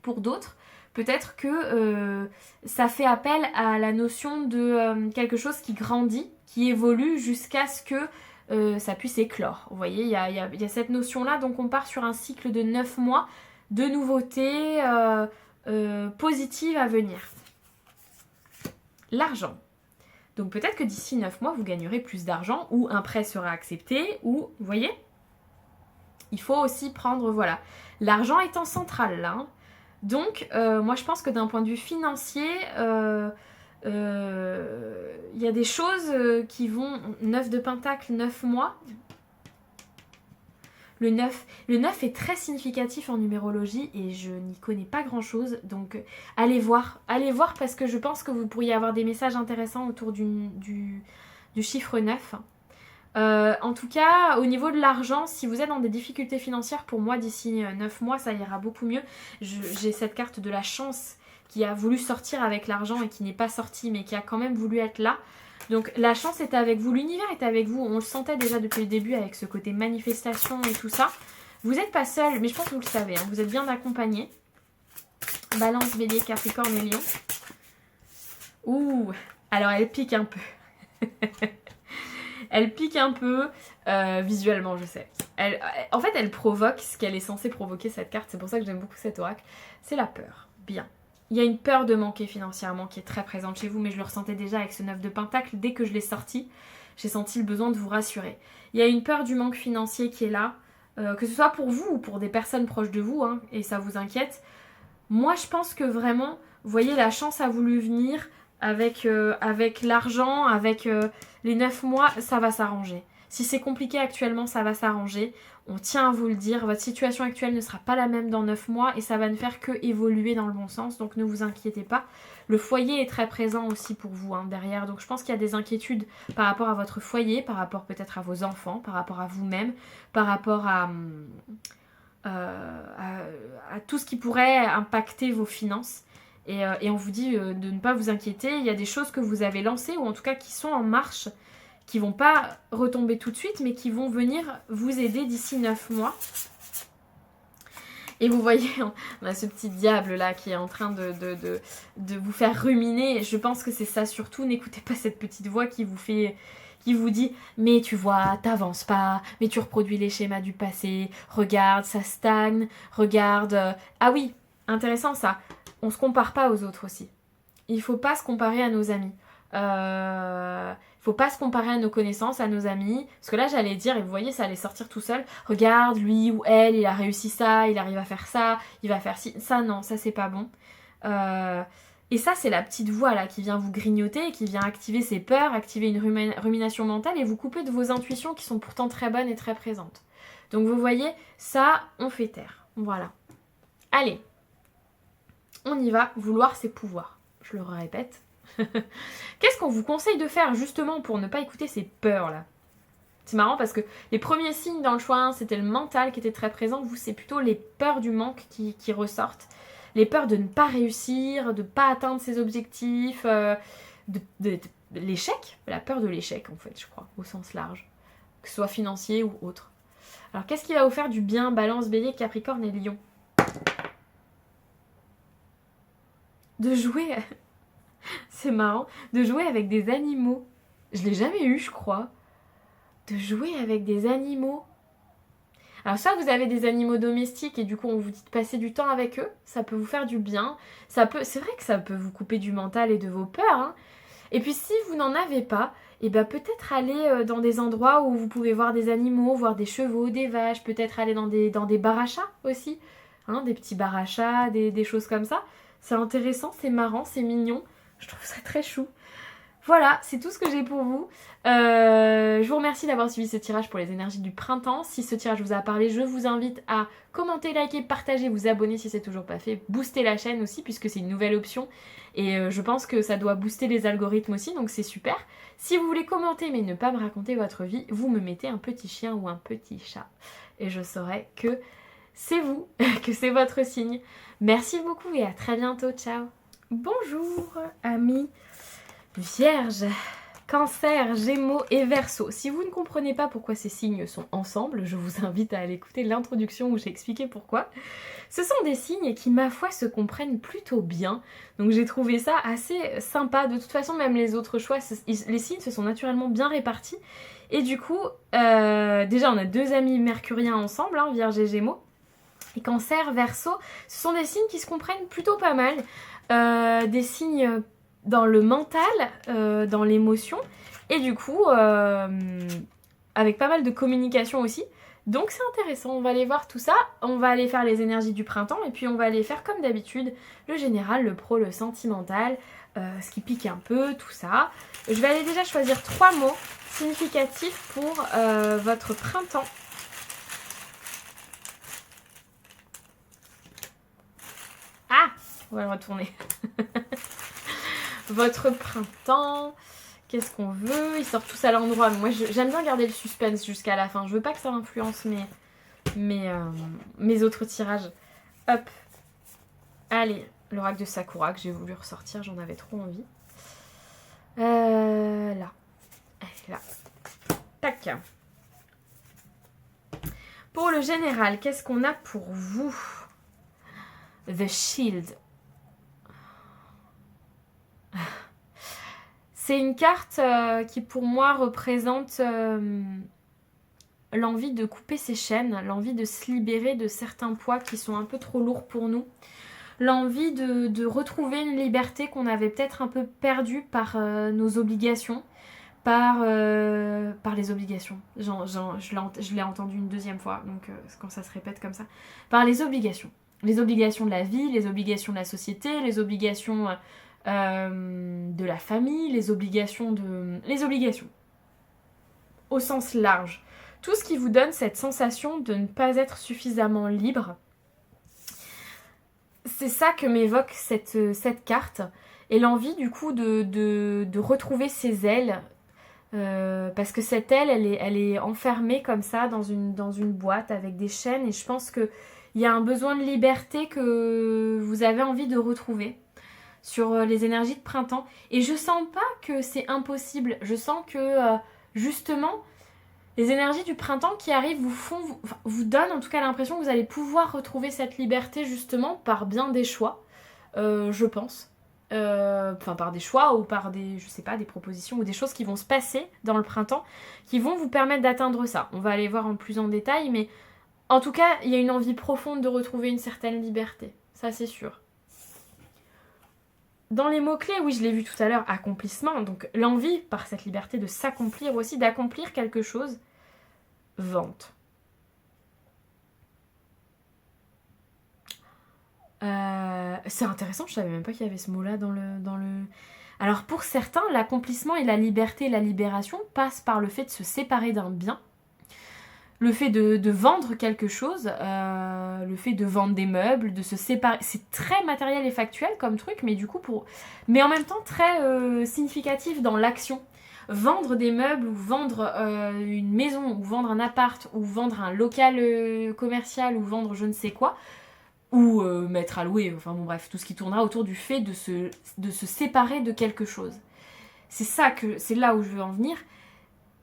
Pour d'autres, peut-être que ça fait appel à la notion de quelque chose qui grandit, qui évolue jusqu'à ce que ça puisse éclore. Vous voyez, il y a cette notion-là, donc on part sur un cycle de 9 mois de nouveautés positives à venir. L'argent. Donc peut-être que d'ici 9 mois, vous gagnerez plus d'argent, ou un prêt sera accepté, ou, vous voyez, il faut aussi prendre, voilà. L'argent étant central, là, hein. Donc, moi je pense que d'un point de vue financier, il y a des choses qui vont... 9 de pentacle, 9 mois. Le 9 est très significatif en numérologie et je n'y connais pas grand-chose. Donc, allez voir parce que je pense que vous pourriez avoir des messages intéressants autour du chiffre 9. En tout cas, au niveau de l'argent, si vous êtes dans des difficultés financières, pour moi, d'ici 9 mois, ça ira beaucoup mieux. J'ai cette carte de la chance qui a voulu sortir avec l'argent et qui n'est pas sortie, mais qui a quand même voulu être là. Donc la chance est avec vous, l'univers est avec vous. On le sentait déjà depuis le début avec ce côté manifestation et tout ça. Vous n'êtes pas seul, mais je pense que vous le savez, hein, vous êtes bien accompagné. Balance, bélier, capricorne et lion. Ouh, alors elle pique un peu. Elle pique un peu, visuellement, je sais. En fait, elle provoque ce qu'elle est censée provoquer, cette carte. C'est pour ça que j'aime beaucoup cet oracle. C'est la peur. Bien. Il y a une peur de manquer financièrement qui est très présente chez vous, mais je le ressentais déjà avec ce 9 de pentacle. Dès que je l'ai sorti, j'ai senti le besoin de vous rassurer. Il y a une peur du manque financier qui est là, que ce soit pour vous ou pour des personnes proches de vous, hein, et ça vous inquiète. Moi, je pense que vraiment, vous voyez, la chance a voulu venir avec l'argent, avec les 9 mois, ça va s'arranger. Si c'est compliqué actuellement, ça va s'arranger. On tient à vous le dire, votre situation actuelle ne sera pas la même dans 9 mois et ça va ne faire que évoluer dans le bon sens, donc ne vous inquiétez pas. Le foyer est très présent aussi pour vous derrière, donc je pense qu'il y a des inquiétudes par rapport à votre foyer, par rapport peut-être à vos enfants, par rapport à vous-même, par rapport à tout ce qui pourrait impacter vos finances. Et on vous dit de ne pas vous inquiéter, il y a des choses que vous avez lancées ou en tout cas qui sont en marche, qui vont pas retomber tout de suite mais qui vont venir vous aider d'ici 9 mois. Et vous voyez, on a ce petit diable là qui est en train de vous faire ruminer. Je pense que c'est ça surtout, n'écoutez pas cette petite voix qui vous dit « Mais tu vois, t'avances pas, mais tu reproduis les schémas du passé, regarde, ça stagne, regarde... Ah oui, intéressant ça, on se compare pas aux autres aussi. Il faut pas se comparer à nos amis. Faut pas se comparer à nos connaissances, à nos amis. Parce que là, j'allais dire, et vous voyez, ça allait sortir tout seul. Regarde, lui ou elle, il a réussi ça, il arrive à faire ça, il va faire ci. Ça, non, ça, c'est pas bon. Et ça, c'est la petite voix là qui vient vous grignoter, qui vient activer ses peurs, activer une rumination mentale et vous couper de vos intuitions qui sont pourtant très bonnes et très présentes. Donc vous voyez, ça, on fait taire. Voilà. Allez, on y va. Vouloir, c'est pouvoir. Je le répète. Qu'est-ce qu'on vous conseille de faire justement pour ne pas écouter ces peurs là? C'est marrant parce que les premiers signes dans le choix 1, c'était le mental qui était très présent. Vous, c'est plutôt les peurs du manque qui ressortent. Les peurs de ne pas réussir, de ne pas atteindre ses objectifs, l'échec, la peur de l'échec en fait, je crois, au sens large, que ce soit financier ou autre. Alors qu'est-ce qui va vous faire du bien, Balance, Bélier, Capricorne et Lion? De jouer, c'est marrant, de jouer avec des animaux. Je l'ai jamais eu, je crois. De jouer avec des animaux. Alors soit vous avez des animaux domestiques et du coup on vous dit de passer du temps avec eux, ça peut vous faire du bien. C'est vrai que ça peut vous couper du mental et de vos peurs. Hein. Et puis si vous n'en avez pas, et ben peut-être aller dans des endroits où vous pouvez voir des animaux, voir des chevaux, des vaches, peut-être aller dans des bars à chats aussi. Hein, des petits bars à chats, des choses comme ça. C'est intéressant, c'est marrant, c'est mignon. Je trouve ça très chou. Voilà, c'est tout ce que j'ai pour vous. Je vous remercie d'avoir suivi ce tirage pour les énergies du printemps. Si ce tirage vous a parlé, je vous invite à commenter, liker, partager, vous abonner si c'est toujours pas fait. Booster la chaîne aussi puisque c'est une nouvelle option. Et je pense que ça doit booster les algorithmes aussi, donc c'est super. Si vous voulez commenter mais ne pas me raconter votre vie, vous me mettez un petit chien ou un petit chat. Et je saurai que c'est vous, que c'est votre signe. Merci beaucoup et à très bientôt. Ciao. Bonjour amis Vierge, Cancer, Gémeaux et Verseau. Si vous ne comprenez pas pourquoi ces signes sont ensemble, je vous invite à aller écouter l'introduction où j'ai expliqué pourquoi. Ce sont des signes qui, ma foi, se comprennent plutôt bien. Donc j'ai trouvé ça assez sympa. De toute façon, même les autres choix, les signes se sont naturellement bien répartis. Et du coup, déjà on a deux amis mercuriens ensemble, hein, Vierge et Gémeaux. Et Cancer, Verseau, ce sont des signes qui se comprennent plutôt pas mal. Des signes dans le mental, dans l'émotion, et du coup, avec pas mal de communication aussi. Donc c'est intéressant, on va aller voir tout ça, on va aller faire les énergies du printemps, et puis on va aller faire comme d'habitude, le général, le pro, le sentimental, ce qui pique un peu, tout ça. Je vais aller déjà choisir 3 mots significatifs pour votre printemps. Ah, on va le retourner. Votre printemps, qu'est-ce qu'on veut? Ils sortent tous à l'endroit. Moi, j'aime bien garder le suspense jusqu'à la fin. Je veux pas que ça influence mes autres tirages. Hop. Allez, l'oracle de Sakura que j'ai voulu ressortir. J'en avais trop envie. Là. Elle est là. Tac. Pour le général, qu'est-ce qu'on a pour vous? The Shield. C'est une carte qui pour moi représente l'envie de couper ses chaînes, l'envie de se libérer de certains poids qui sont un peu trop lourds pour nous, l'envie de retrouver une liberté qu'on avait peut-être un peu perdue par nos obligations, par les obligations. Je l'ai entendu une deuxième fois, donc quand ça se répète comme ça, par les obligations. Les obligations de la vie, les obligations de la société, les obligations de la famille, les obligations. au sens large. Tout ce qui vous donne cette sensation de ne pas être suffisamment libre. C'est ça que m'évoque cette carte. Et l'envie du coup de retrouver ses ailes. Parce que cette aile, elle est enfermée comme ça dans une boîte avec des chaînes. Et je pense qu'il y a un besoin de liberté que vous avez envie de retrouver sur les énergies de printemps. Et je sens pas que c'est impossible. Je sens que justement, les énergies du printemps qui arrivent vous donnent en tout cas l'impression que vous allez pouvoir retrouver cette liberté justement par bien des choix, je pense. Enfin par des choix ou par des, je sais pas, des propositions ou des choses qui vont se passer dans le printemps qui vont vous permettre d'atteindre ça. On va aller voir en plus en détail, mais en tout cas, il y a une envie profonde de retrouver une certaine liberté. Ça, c'est sûr. Dans les mots-clés, oui, je l'ai vu tout à l'heure, accomplissement. Donc l'envie, par cette liberté, de s'accomplir aussi, d'accomplir quelque chose. Vente. C'est intéressant, je savais même pas qu'il y avait ce mot-là dans le... Alors pour certains, l'accomplissement et la liberté et la libération passent par le fait de se séparer d'un bien. Le fait de vendre quelque chose, le fait de vendre des meubles, de se séparer, c'est très matériel et factuel comme truc, mais du coup mais en même temps très significatif dans l'action. Vendre des meubles ou vendre une maison ou vendre un appart ou vendre un local commercial ou vendre je ne sais quoi, ou mettre à louer, enfin bon bref, tout ce qui tournera autour du fait de se séparer de quelque chose. C'est là où je veux en venir.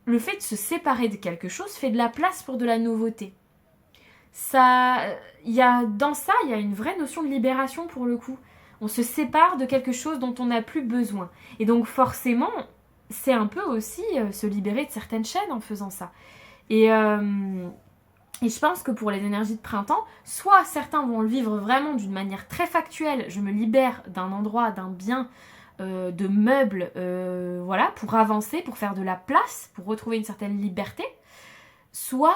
Le fait de se séparer de quelque chose fait de la place pour de la nouveauté. Dans ça, il y a une vraie notion de libération pour le coup. On se sépare de quelque chose dont on n'a plus besoin. Et donc forcément, c'est un peu aussi se libérer de certaines chaînes en faisant ça. Et je pense que pour les énergies de printemps, soit certains vont le vivre vraiment d'une manière très factuelle, je me libère d'un endroit, d'un bien, de meubles, voilà, pour avancer, pour faire de la place, pour retrouver une certaine liberté. Soit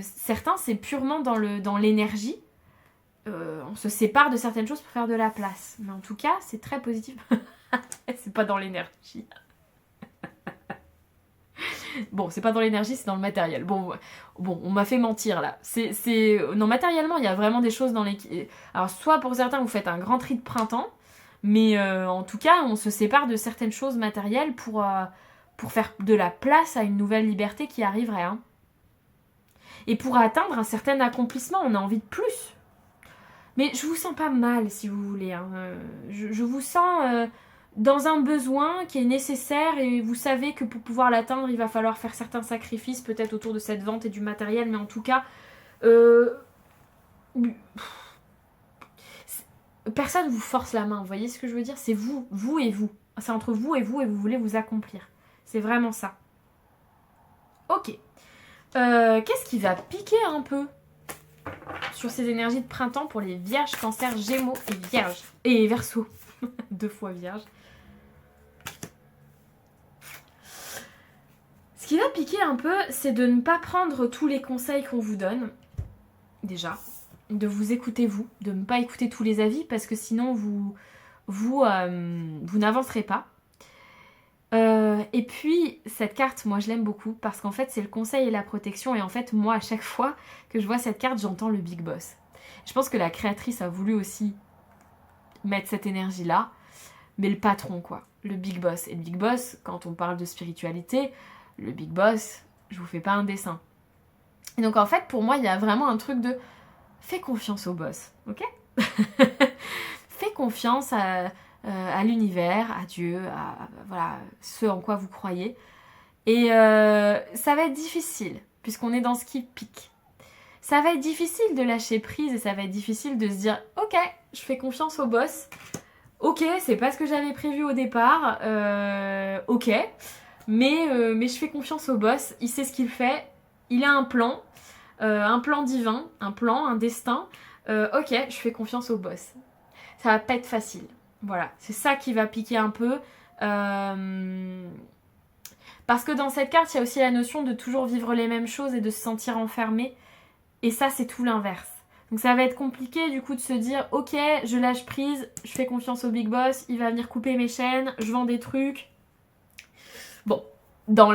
certains, c'est purement dans l'énergie. On se sépare de certaines choses pour faire de la place. Mais en tout cas, c'est très positif. C'est pas dans l'énergie. Bon, c'est pas dans l'énergie, c'est dans le matériel. Bon, on m'a fait mentir là. Non, matériellement, il y a vraiment des choses dans les... Alors, soit pour certains, vous faites un grand tri de printemps, mais en tout cas, on se sépare de certaines choses matérielles pour faire de la place à une nouvelle liberté qui arriverait. Hein. Et pour atteindre un certain accomplissement, on a envie de plus. Mais je vous sens pas mal, si vous voulez. Hein. Je vous sens dans un besoin qui est nécessaire et vous savez que pour pouvoir l'atteindre, il va falloir faire certains sacrifices, peut-être autour de cette vente et du matériel, mais en tout cas... Personne vous force la main, vous voyez ce que je veux dire? C'est vous et vous. C'est entre vous et vous voulez vous accomplir. C'est vraiment ça. Ok. Qu'est-ce qui va piquer un peu sur ces énergies de printemps pour les vierges, cancers, gémeaux et vierges? Et verseaux. 2 fois vierge. Ce qui va piquer un peu, c'est de ne pas prendre tous les conseils qu'on vous donne. Déjà. De vous écouter vous, de ne pas écouter tous les avis parce que sinon vous n'avancerez pas. Et puis cette carte, moi je l'aime beaucoup parce qu'en fait c'est le conseil et la protection et en fait moi à chaque fois que je vois cette carte j'entends le Big Boss. Je pense que la créatrice a voulu aussi mettre cette énergie là, mais le patron quoi, le Big Boss. Et le Big Boss, quand on parle de spiritualité, le Big Boss, je vous fais pas un dessin. Et donc en fait pour moi il y a vraiment un truc de fais confiance au boss, ok? Fais confiance à l'univers, à Dieu, à voilà, ce en quoi vous croyez. Et ça va être difficile, puisqu'on est dans ce qui pique. Ça va être difficile de lâcher prise et ça va être difficile de se dire « Ok, je fais confiance au boss. Ok, c'est pas ce que j'avais prévu au départ. Ok, mais je fais confiance au boss. Il sait ce qu'il fait. Il a un plan divin, un plan, un destin. Ok, je fais confiance au boss. Ça va pas être facile. Voilà, c'est ça qui va piquer un peu. Parce que dans cette carte, il y a aussi la notion de toujours vivre les mêmes choses et de se sentir enfermé. Et ça, c'est tout l'inverse. Donc ça va être compliqué du coup de se dire « Ok, je lâche prise, je fais confiance au Big Boss, il va venir couper mes chaînes, je vends des trucs. » Bon, dans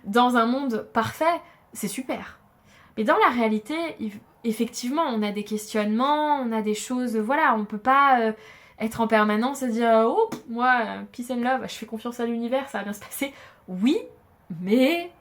dans un monde parfait, c'est super. Mais dans la réalité, effectivement, on a des questionnements, on a des choses, voilà, on peut pas être en permanence et dire « Oh, moi, peace and love, je fais confiance à l'univers, ça va bien se passer. » Oui, mais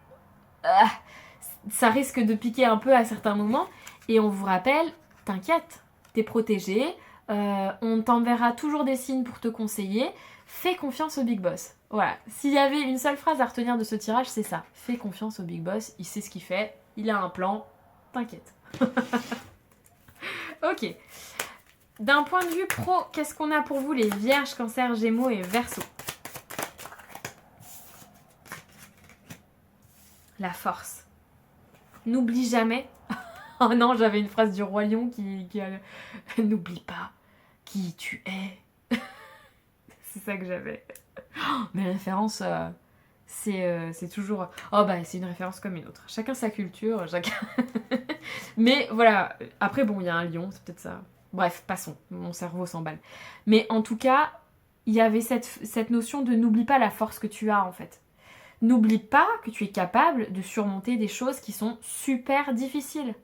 ça risque de piquer un peu à certains moments. Et on vous rappelle, t'inquiète, t'es protégé, on t'enverra toujours des signes pour te conseiller. Fais confiance au Big Boss. Voilà, s'il y avait une seule phrase à retenir de ce tirage, c'est ça. Fais confiance au Big Boss, il sait ce qu'il fait, il a un plan, t'inquiète. Ok. D'un point de vue pro, qu'est-ce qu'on a pour vous les Vierges, Cancer, Gémeaux et Verseau? La force. N'oublie jamais. Oh non, j'avais une phrase du Roi Lion qui a... N'oublie pas qui tu es. C'est ça que j'avais. Mes références, c'est toujours... Oh bah, c'est une référence comme une autre. Chacun sa culture, chacun... Mais voilà, après bon, il y a un lion, c'est peut-être ça. Bref, passons, mon cerveau s'emballe. Mais en tout cas, il y avait cette notion de n'oublie pas la force que tu as en fait. N'oublie pas que tu es capable de surmonter des choses qui sont super difficiles.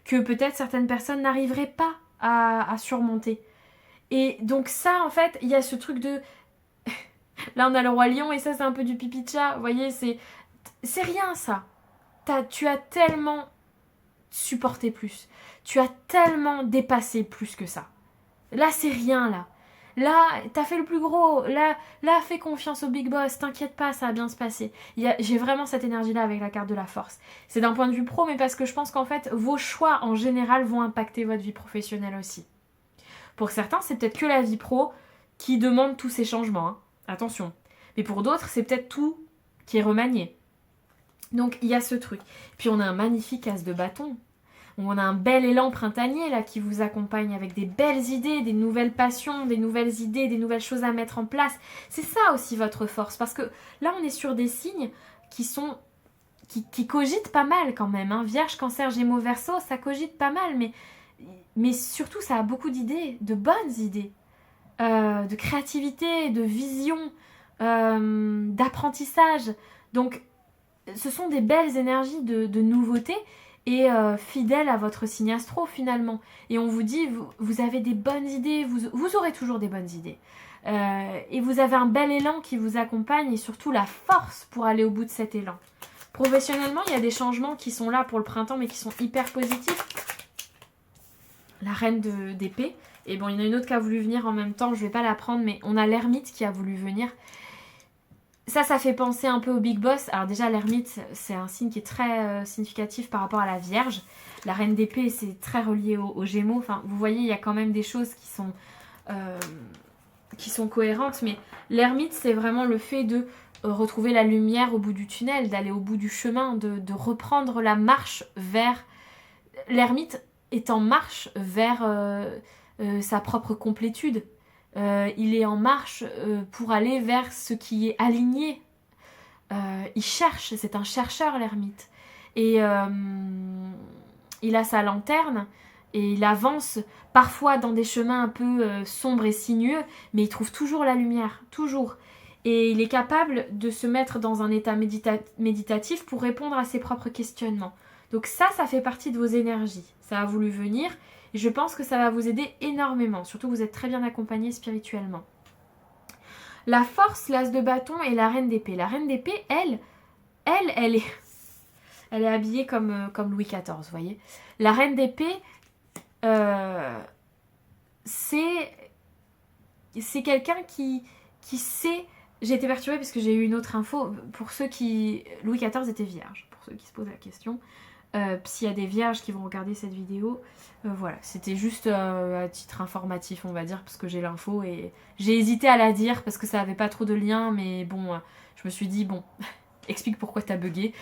Que peut-être certaines personnes n'arriveraient pas à surmonter. Et donc ça, en fait, il y a ce truc de... Là, on a le Roi Lion et ça, c'est un peu du pipi de chat. Vous voyez, c'est rien ça. Tu as tellement supporté plus. Tu as tellement dépassé plus que ça. Là, c'est rien, là. Là, t'as fait le plus gros. Là, fais confiance au Big Boss. T'inquiète pas, ça va bien se passer. J'ai vraiment cette énergie-là avec la carte de la force. C'est d'un point de vue pro, mais parce que je pense qu'en fait, vos choix, en général, vont impacter votre vie professionnelle aussi. Pour certains, c'est peut-être que la vie pro qui demande tous ces changements. Hein. Attention. Mais pour d'autres, c'est peut-être tout qui est remanié. Donc, il y a ce truc. Puis, on a un magnifique as de bâton. On a un bel élan printanier là qui vous accompagne avec des belles idées, des nouvelles passions, des nouvelles idées, des nouvelles choses à mettre en place. C'est ça aussi votre force. Parce que là, on est sur des signes qui cogitent pas mal quand même. Hein. Vierge, Cancer, Gémeaux, Verseau, ça cogite pas mal. Mais surtout, ça a beaucoup d'idées, de bonnes idées. De créativité, de vision, d'apprentissage. Donc, ce sont des belles énergies de nouveauté et fidèles à votre signe astro finalement. Et on vous dit, vous avez des bonnes idées, vous aurez toujours des bonnes idées. Et vous avez un bel élan qui vous accompagne et surtout la force pour aller au bout de cet élan. Professionnellement, il y a des changements qui sont là pour le printemps mais qui sont hyper positifs. La reine d'épée. Et bon, il y en a une autre qui a voulu venir en même temps, je vais pas la prendre, mais on a l'ermite qui a voulu venir. Ça fait penser un peu au Big Boss. Alors déjà, l'ermite, c'est un signe qui est très significatif par rapport à la Vierge. La reine d'épée, c'est très relié aux Gémeaux. Enfin, vous voyez, il y a quand même des choses qui sont cohérentes, mais l'ermite, c'est vraiment le fait de retrouver la lumière au bout du tunnel, d'aller au bout du chemin, de reprendre la marche vers... L'ermite est en marche vers... sa propre complétude. Il est en marche pour aller vers ce qui est aligné. Il cherche, c'est un chercheur l'ermite. Et il a sa lanterne et il avance parfois dans des chemins un peu sombres et sinueux, mais il trouve toujours la lumière, toujours. Et il est capable de se mettre dans un état méditatif pour répondre à ses propres questionnements. Donc ça fait partie de vos énergies. Ça a voulu venir. Et je pense que ça va vous aider énormément. Surtout, vous êtes très bien accompagné spirituellement. La force, l'as de bâton et la reine d'épée. La reine d'épée, elle est habillée comme Louis XIV, vous voyez. La reine d'épée, c'est quelqu'un qui sait... J'ai été perturbée parce que j'ai eu une autre info. Pour ceux qui... Louis XIV était vierge, pour ceux qui se posent la question. S'il y a des vierges qui vont regarder cette vidéo, voilà, c'était juste à titre informatif on va dire, parce que j'ai l'info et j'ai hésité à la dire parce que ça avait pas trop de lien, mais bon, je me suis dit bon, explique pourquoi t'as bugué,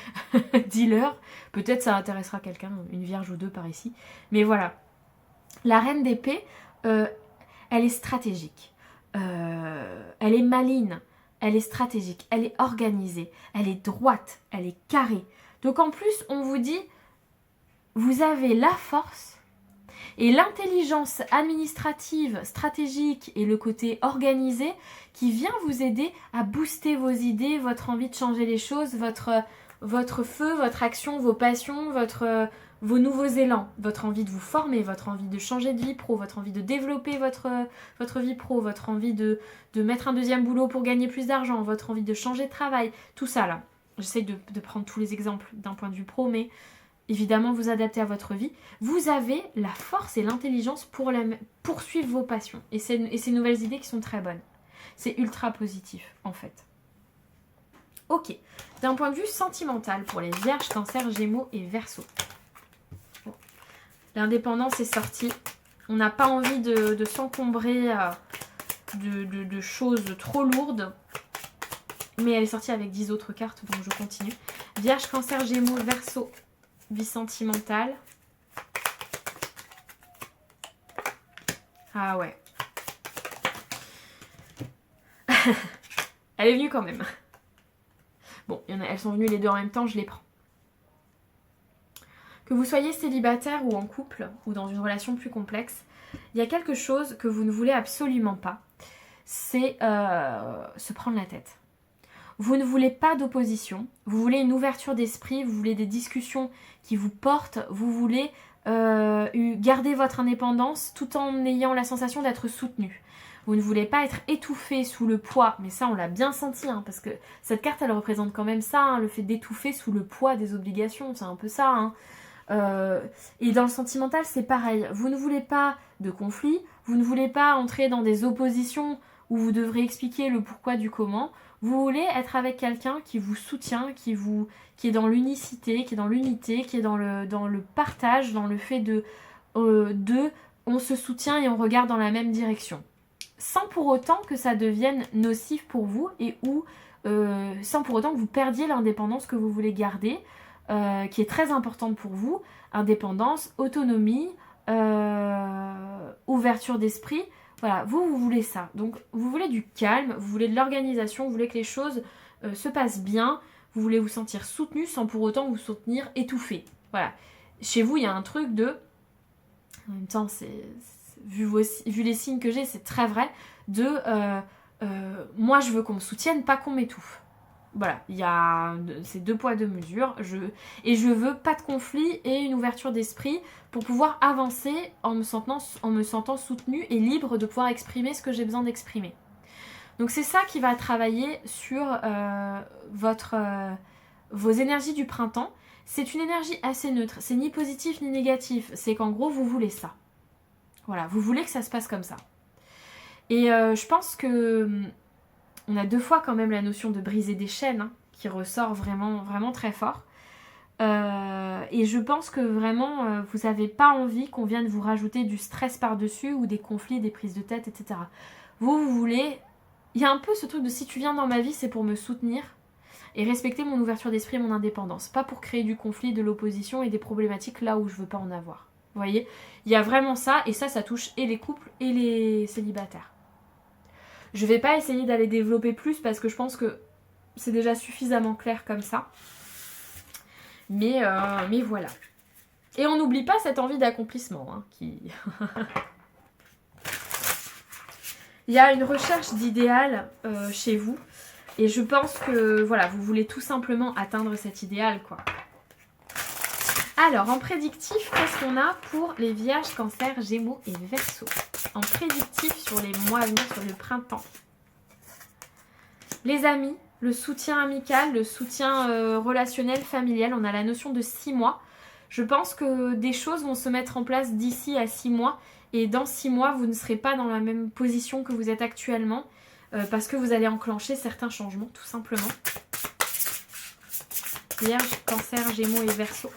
dis-leur, peut-être ça intéressera quelqu'un, une vierge ou deux par ici, mais voilà. La reine d'épée, elle est stratégique, elle est maligne, elle est stratégique, elle est organisée, elle est droite, elle est carrée. Donc en plus, on vous dit, vous avez la force et l'intelligence administrative, stratégique et le côté organisé qui vient vous aider à booster vos idées, votre envie de changer les choses, votre votre feu, votre action, vos passions, vos nouveaux élans, votre envie de vous former, votre envie de changer de vie pro, votre envie de développer votre vie pro, votre envie de mettre un deuxième boulot pour gagner plus d'argent, votre envie de changer de travail, tout ça là. J'essaie de prendre tous les exemples d'un point de vue pro, mais évidemment vous adaptez à votre vie. Vous avez la force et l'intelligence pour poursuivre vos passions et ces nouvelles idées qui sont très bonnes. C'est ultra positif en fait. Ok, d'un point de vue sentimental pour les Vierges, Cancer, Gémeaux et Verseaux. Bon. L'indépendance est sortie. On n'a pas envie de s'encombrer de choses trop lourdes. Mais elle est sortie avec 10 autres cartes, donc je continue. Vierge, Cancer, Gémeaux, Verseaux, vie sentimentale. Ah ouais. Elle est venue quand même. Bon, elles sont venues les deux en même temps, je les prends. Que vous soyez célibataire ou en couple, ou dans une relation plus complexe, il y a quelque chose que vous ne voulez absolument pas, c'est se prendre la tête. Vous ne voulez pas d'opposition, vous voulez une ouverture d'esprit, vous voulez des discussions qui vous portent, vous voulez garder votre indépendance tout en ayant la sensation d'être soutenu. Vous ne voulez pas être étouffé sous le poids, mais ça on l'a bien senti, hein, parce que cette carte elle représente quand même ça, hein, le fait d'étouffer sous le poids des obligations, c'est un peu ça. Hein. Et dans le sentimental c'est pareil, vous ne voulez pas de conflit, vous ne voulez pas entrer dans des oppositions où vous devrez expliquer le pourquoi du comment, vous voulez être avec quelqu'un qui vous soutient, qui est dans l'unicité, qui est dans l'unité, qui est dans le partage, dans le fait de on se soutient et on regarde dans la même direction. Sans pour autant que ça devienne nocif pour vous et sans pour autant que vous perdiez l'indépendance que vous voulez garder, qui est très importante pour vous. Indépendance, autonomie, ouverture d'esprit. Voilà, vous voulez ça. Donc vous voulez du calme, vous voulez de l'organisation, vous voulez que les choses se passent bien, vous voulez vous sentir soutenu sans pour autant vous sentir étouffé. Voilà. Chez vous, il y a un truc de... En même temps, vu les signes que j'ai, c'est très vrai, moi je veux qu'on me soutienne, pas qu'on m'étouffe. Voilà, c'est 2 poids 2 mesures, et je veux pas de conflit et une ouverture d'esprit pour pouvoir avancer en me sentant soutenue et libre de pouvoir exprimer ce que j'ai besoin d'exprimer. Donc c'est ça qui va travailler sur vos énergies du printemps. C'est une énergie assez neutre, c'est ni positif ni négatif, c'est qu'en gros vous voulez ça. Voilà, vous voulez que ça se passe comme ça. Et je pense que on a 2 fois quand même la notion de briser des chaînes, hein, qui ressort vraiment, vraiment très fort. Et je pense que vraiment, vous n'avez pas envie qu'on vienne vous rajouter du stress par-dessus ou des conflits, des prises de tête, etc. Vous voulez... Il y a un peu ce truc de si tu viens dans ma vie, c'est pour me soutenir et respecter mon ouverture d'esprit et mon indépendance. Pas pour créer du conflit, de l'opposition et des problématiques là où je veux pas en avoir. Vous voyez, il y a vraiment ça, et ça touche et les couples et les célibataires. Je vais pas essayer d'aller développer plus parce que je pense que c'est déjà suffisamment clair comme ça. Mais voilà. Et on n'oublie pas cette envie d'accomplissement, hein, qui... Il y a une recherche d'idéal chez vous. Et je pense que voilà, vous voulez tout simplement atteindre cet idéal, quoi. Alors, en prédictif, qu'est-ce qu'on a pour les Vierges, Cancer, Gémeaux et Verseaux? En prédictif sur les mois à venir, sur le printemps. Les amis, le soutien amical, le soutien relationnel, familial. On a la notion de 6 mois. Je pense que des choses vont se mettre en place d'ici à 6 mois. Et dans 6 mois, vous ne serez pas dans la même position que vous êtes actuellement. Parce que vous allez enclencher certains changements, tout simplement. Vierge, Cancer, Gémeaux et Verseaux.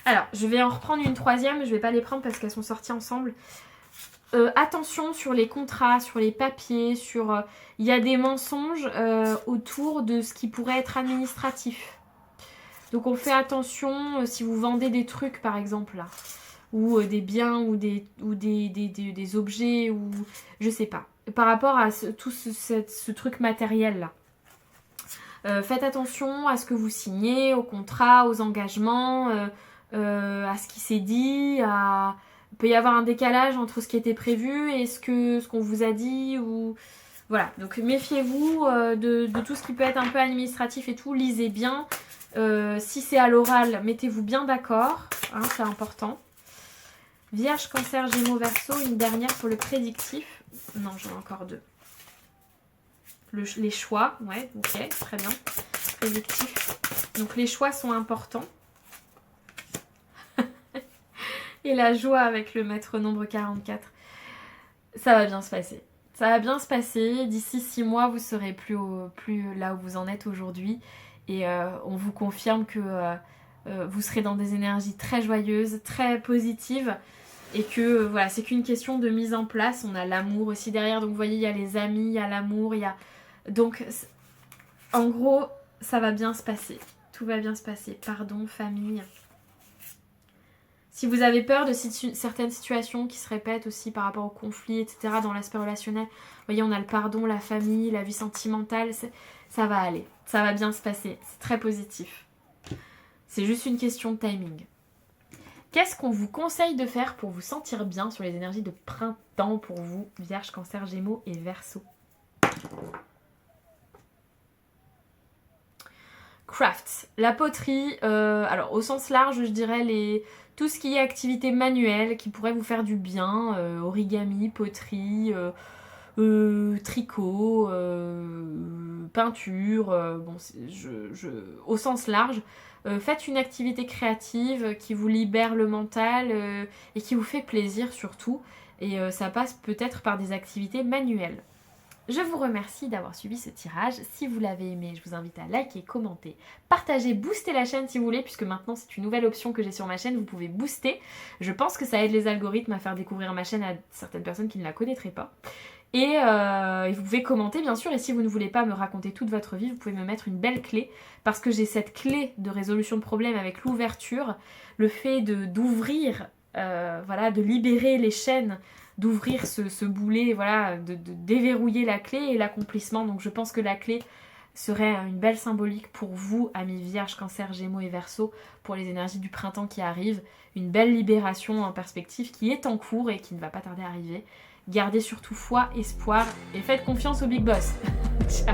Alors, je vais en reprendre une troisième. Je ne vais pas les prendre parce qu'elles sont sorties ensemble. Attention sur les contrats, sur les papiers, il y a des mensonges autour de ce qui pourrait être administratif. Donc on fait attention si vous vendez des trucs par exemple là, ou des biens ou des objets ou je sais pas. Par rapport à tout ce truc matériel là. Faites attention à ce que vous signez, aux contrats, aux engagements, à ce qui s'est dit, Il peut y avoir un décalage entre ce qui était prévu et ce qu'on vous a dit. Voilà, donc méfiez-vous de tout ce qui peut être un peu administratif et tout, lisez bien. Si c'est à l'oral, mettez-vous bien d'accord, hein, c'est important. Vierge, Cancer, Gémeaux, Verseau, une dernière pour le prédictif. Non, j'en ai encore 2. Les choix, ouais, ok, très bien. Prédictif. Donc les choix sont importants. Et la joie avec le maître nombre 44. Ça va bien se passer. Ça va bien se passer. D'ici 6 mois, vous serez plus là où vous en êtes aujourd'hui. Et on vous confirme que vous serez dans des énergies très joyeuses, très positives. Et que voilà, c'est qu'une question de mise en place. On a l'amour aussi derrière. Donc vous voyez, il y a les amis, il y a l'amour, il y a... Donc, en gros, ça va bien se passer. Tout va bien se passer. Pardon, famille. Si vous avez peur de certaines situations qui se répètent aussi par rapport au conflit, etc., dans l'aspect relationnel, vous voyez, on a le pardon, la famille, la vie sentimentale, ça va aller. Ça va bien se passer. C'est très positif. C'est juste une question de timing. Qu'est-ce qu'on vous conseille de faire pour vous sentir bien sur les énergies de printemps pour vous, Vierge, Cancer, Gémeaux et Verseau? Crafts, la poterie, alors au sens large, je dirais tout ce qui est activité manuelle qui pourrait vous faire du bien, origami, poterie, tricot, peinture, bon, au sens large. Faites une activité créative qui vous libère le mental et qui vous fait plaisir surtout. Et ça passe peut-être par des activités manuelles. Je vous remercie d'avoir suivi ce tirage. Si vous l'avez aimé, je vous invite à liker, commenter, partager, booster la chaîne si vous voulez, puisque maintenant c'est une nouvelle option que j'ai sur ma chaîne, vous pouvez booster. Je pense que ça aide les algorithmes à faire découvrir ma chaîne à certaines personnes qui ne la connaîtraient pas. Et vous pouvez commenter bien sûr, et si vous ne voulez pas me raconter toute votre vie, vous pouvez me mettre une belle clé, parce que j'ai cette clé de résolution de problème avec l'ouverture, le fait d'ouvrir, voilà, de libérer les chaînes, d'ouvrir ce boulet, voilà, de déverrouiller la clé et l'accomplissement. Donc je pense que la clé serait une belle symbolique pour vous, amis Vierge, Cancer, Gémeaux et Verseau, pour les énergies du printemps qui arrivent. Une belle libération en perspective qui est en cours et qui ne va pas tarder à arriver. Gardez surtout foi, espoir et faites confiance au Big Boss. Ciao.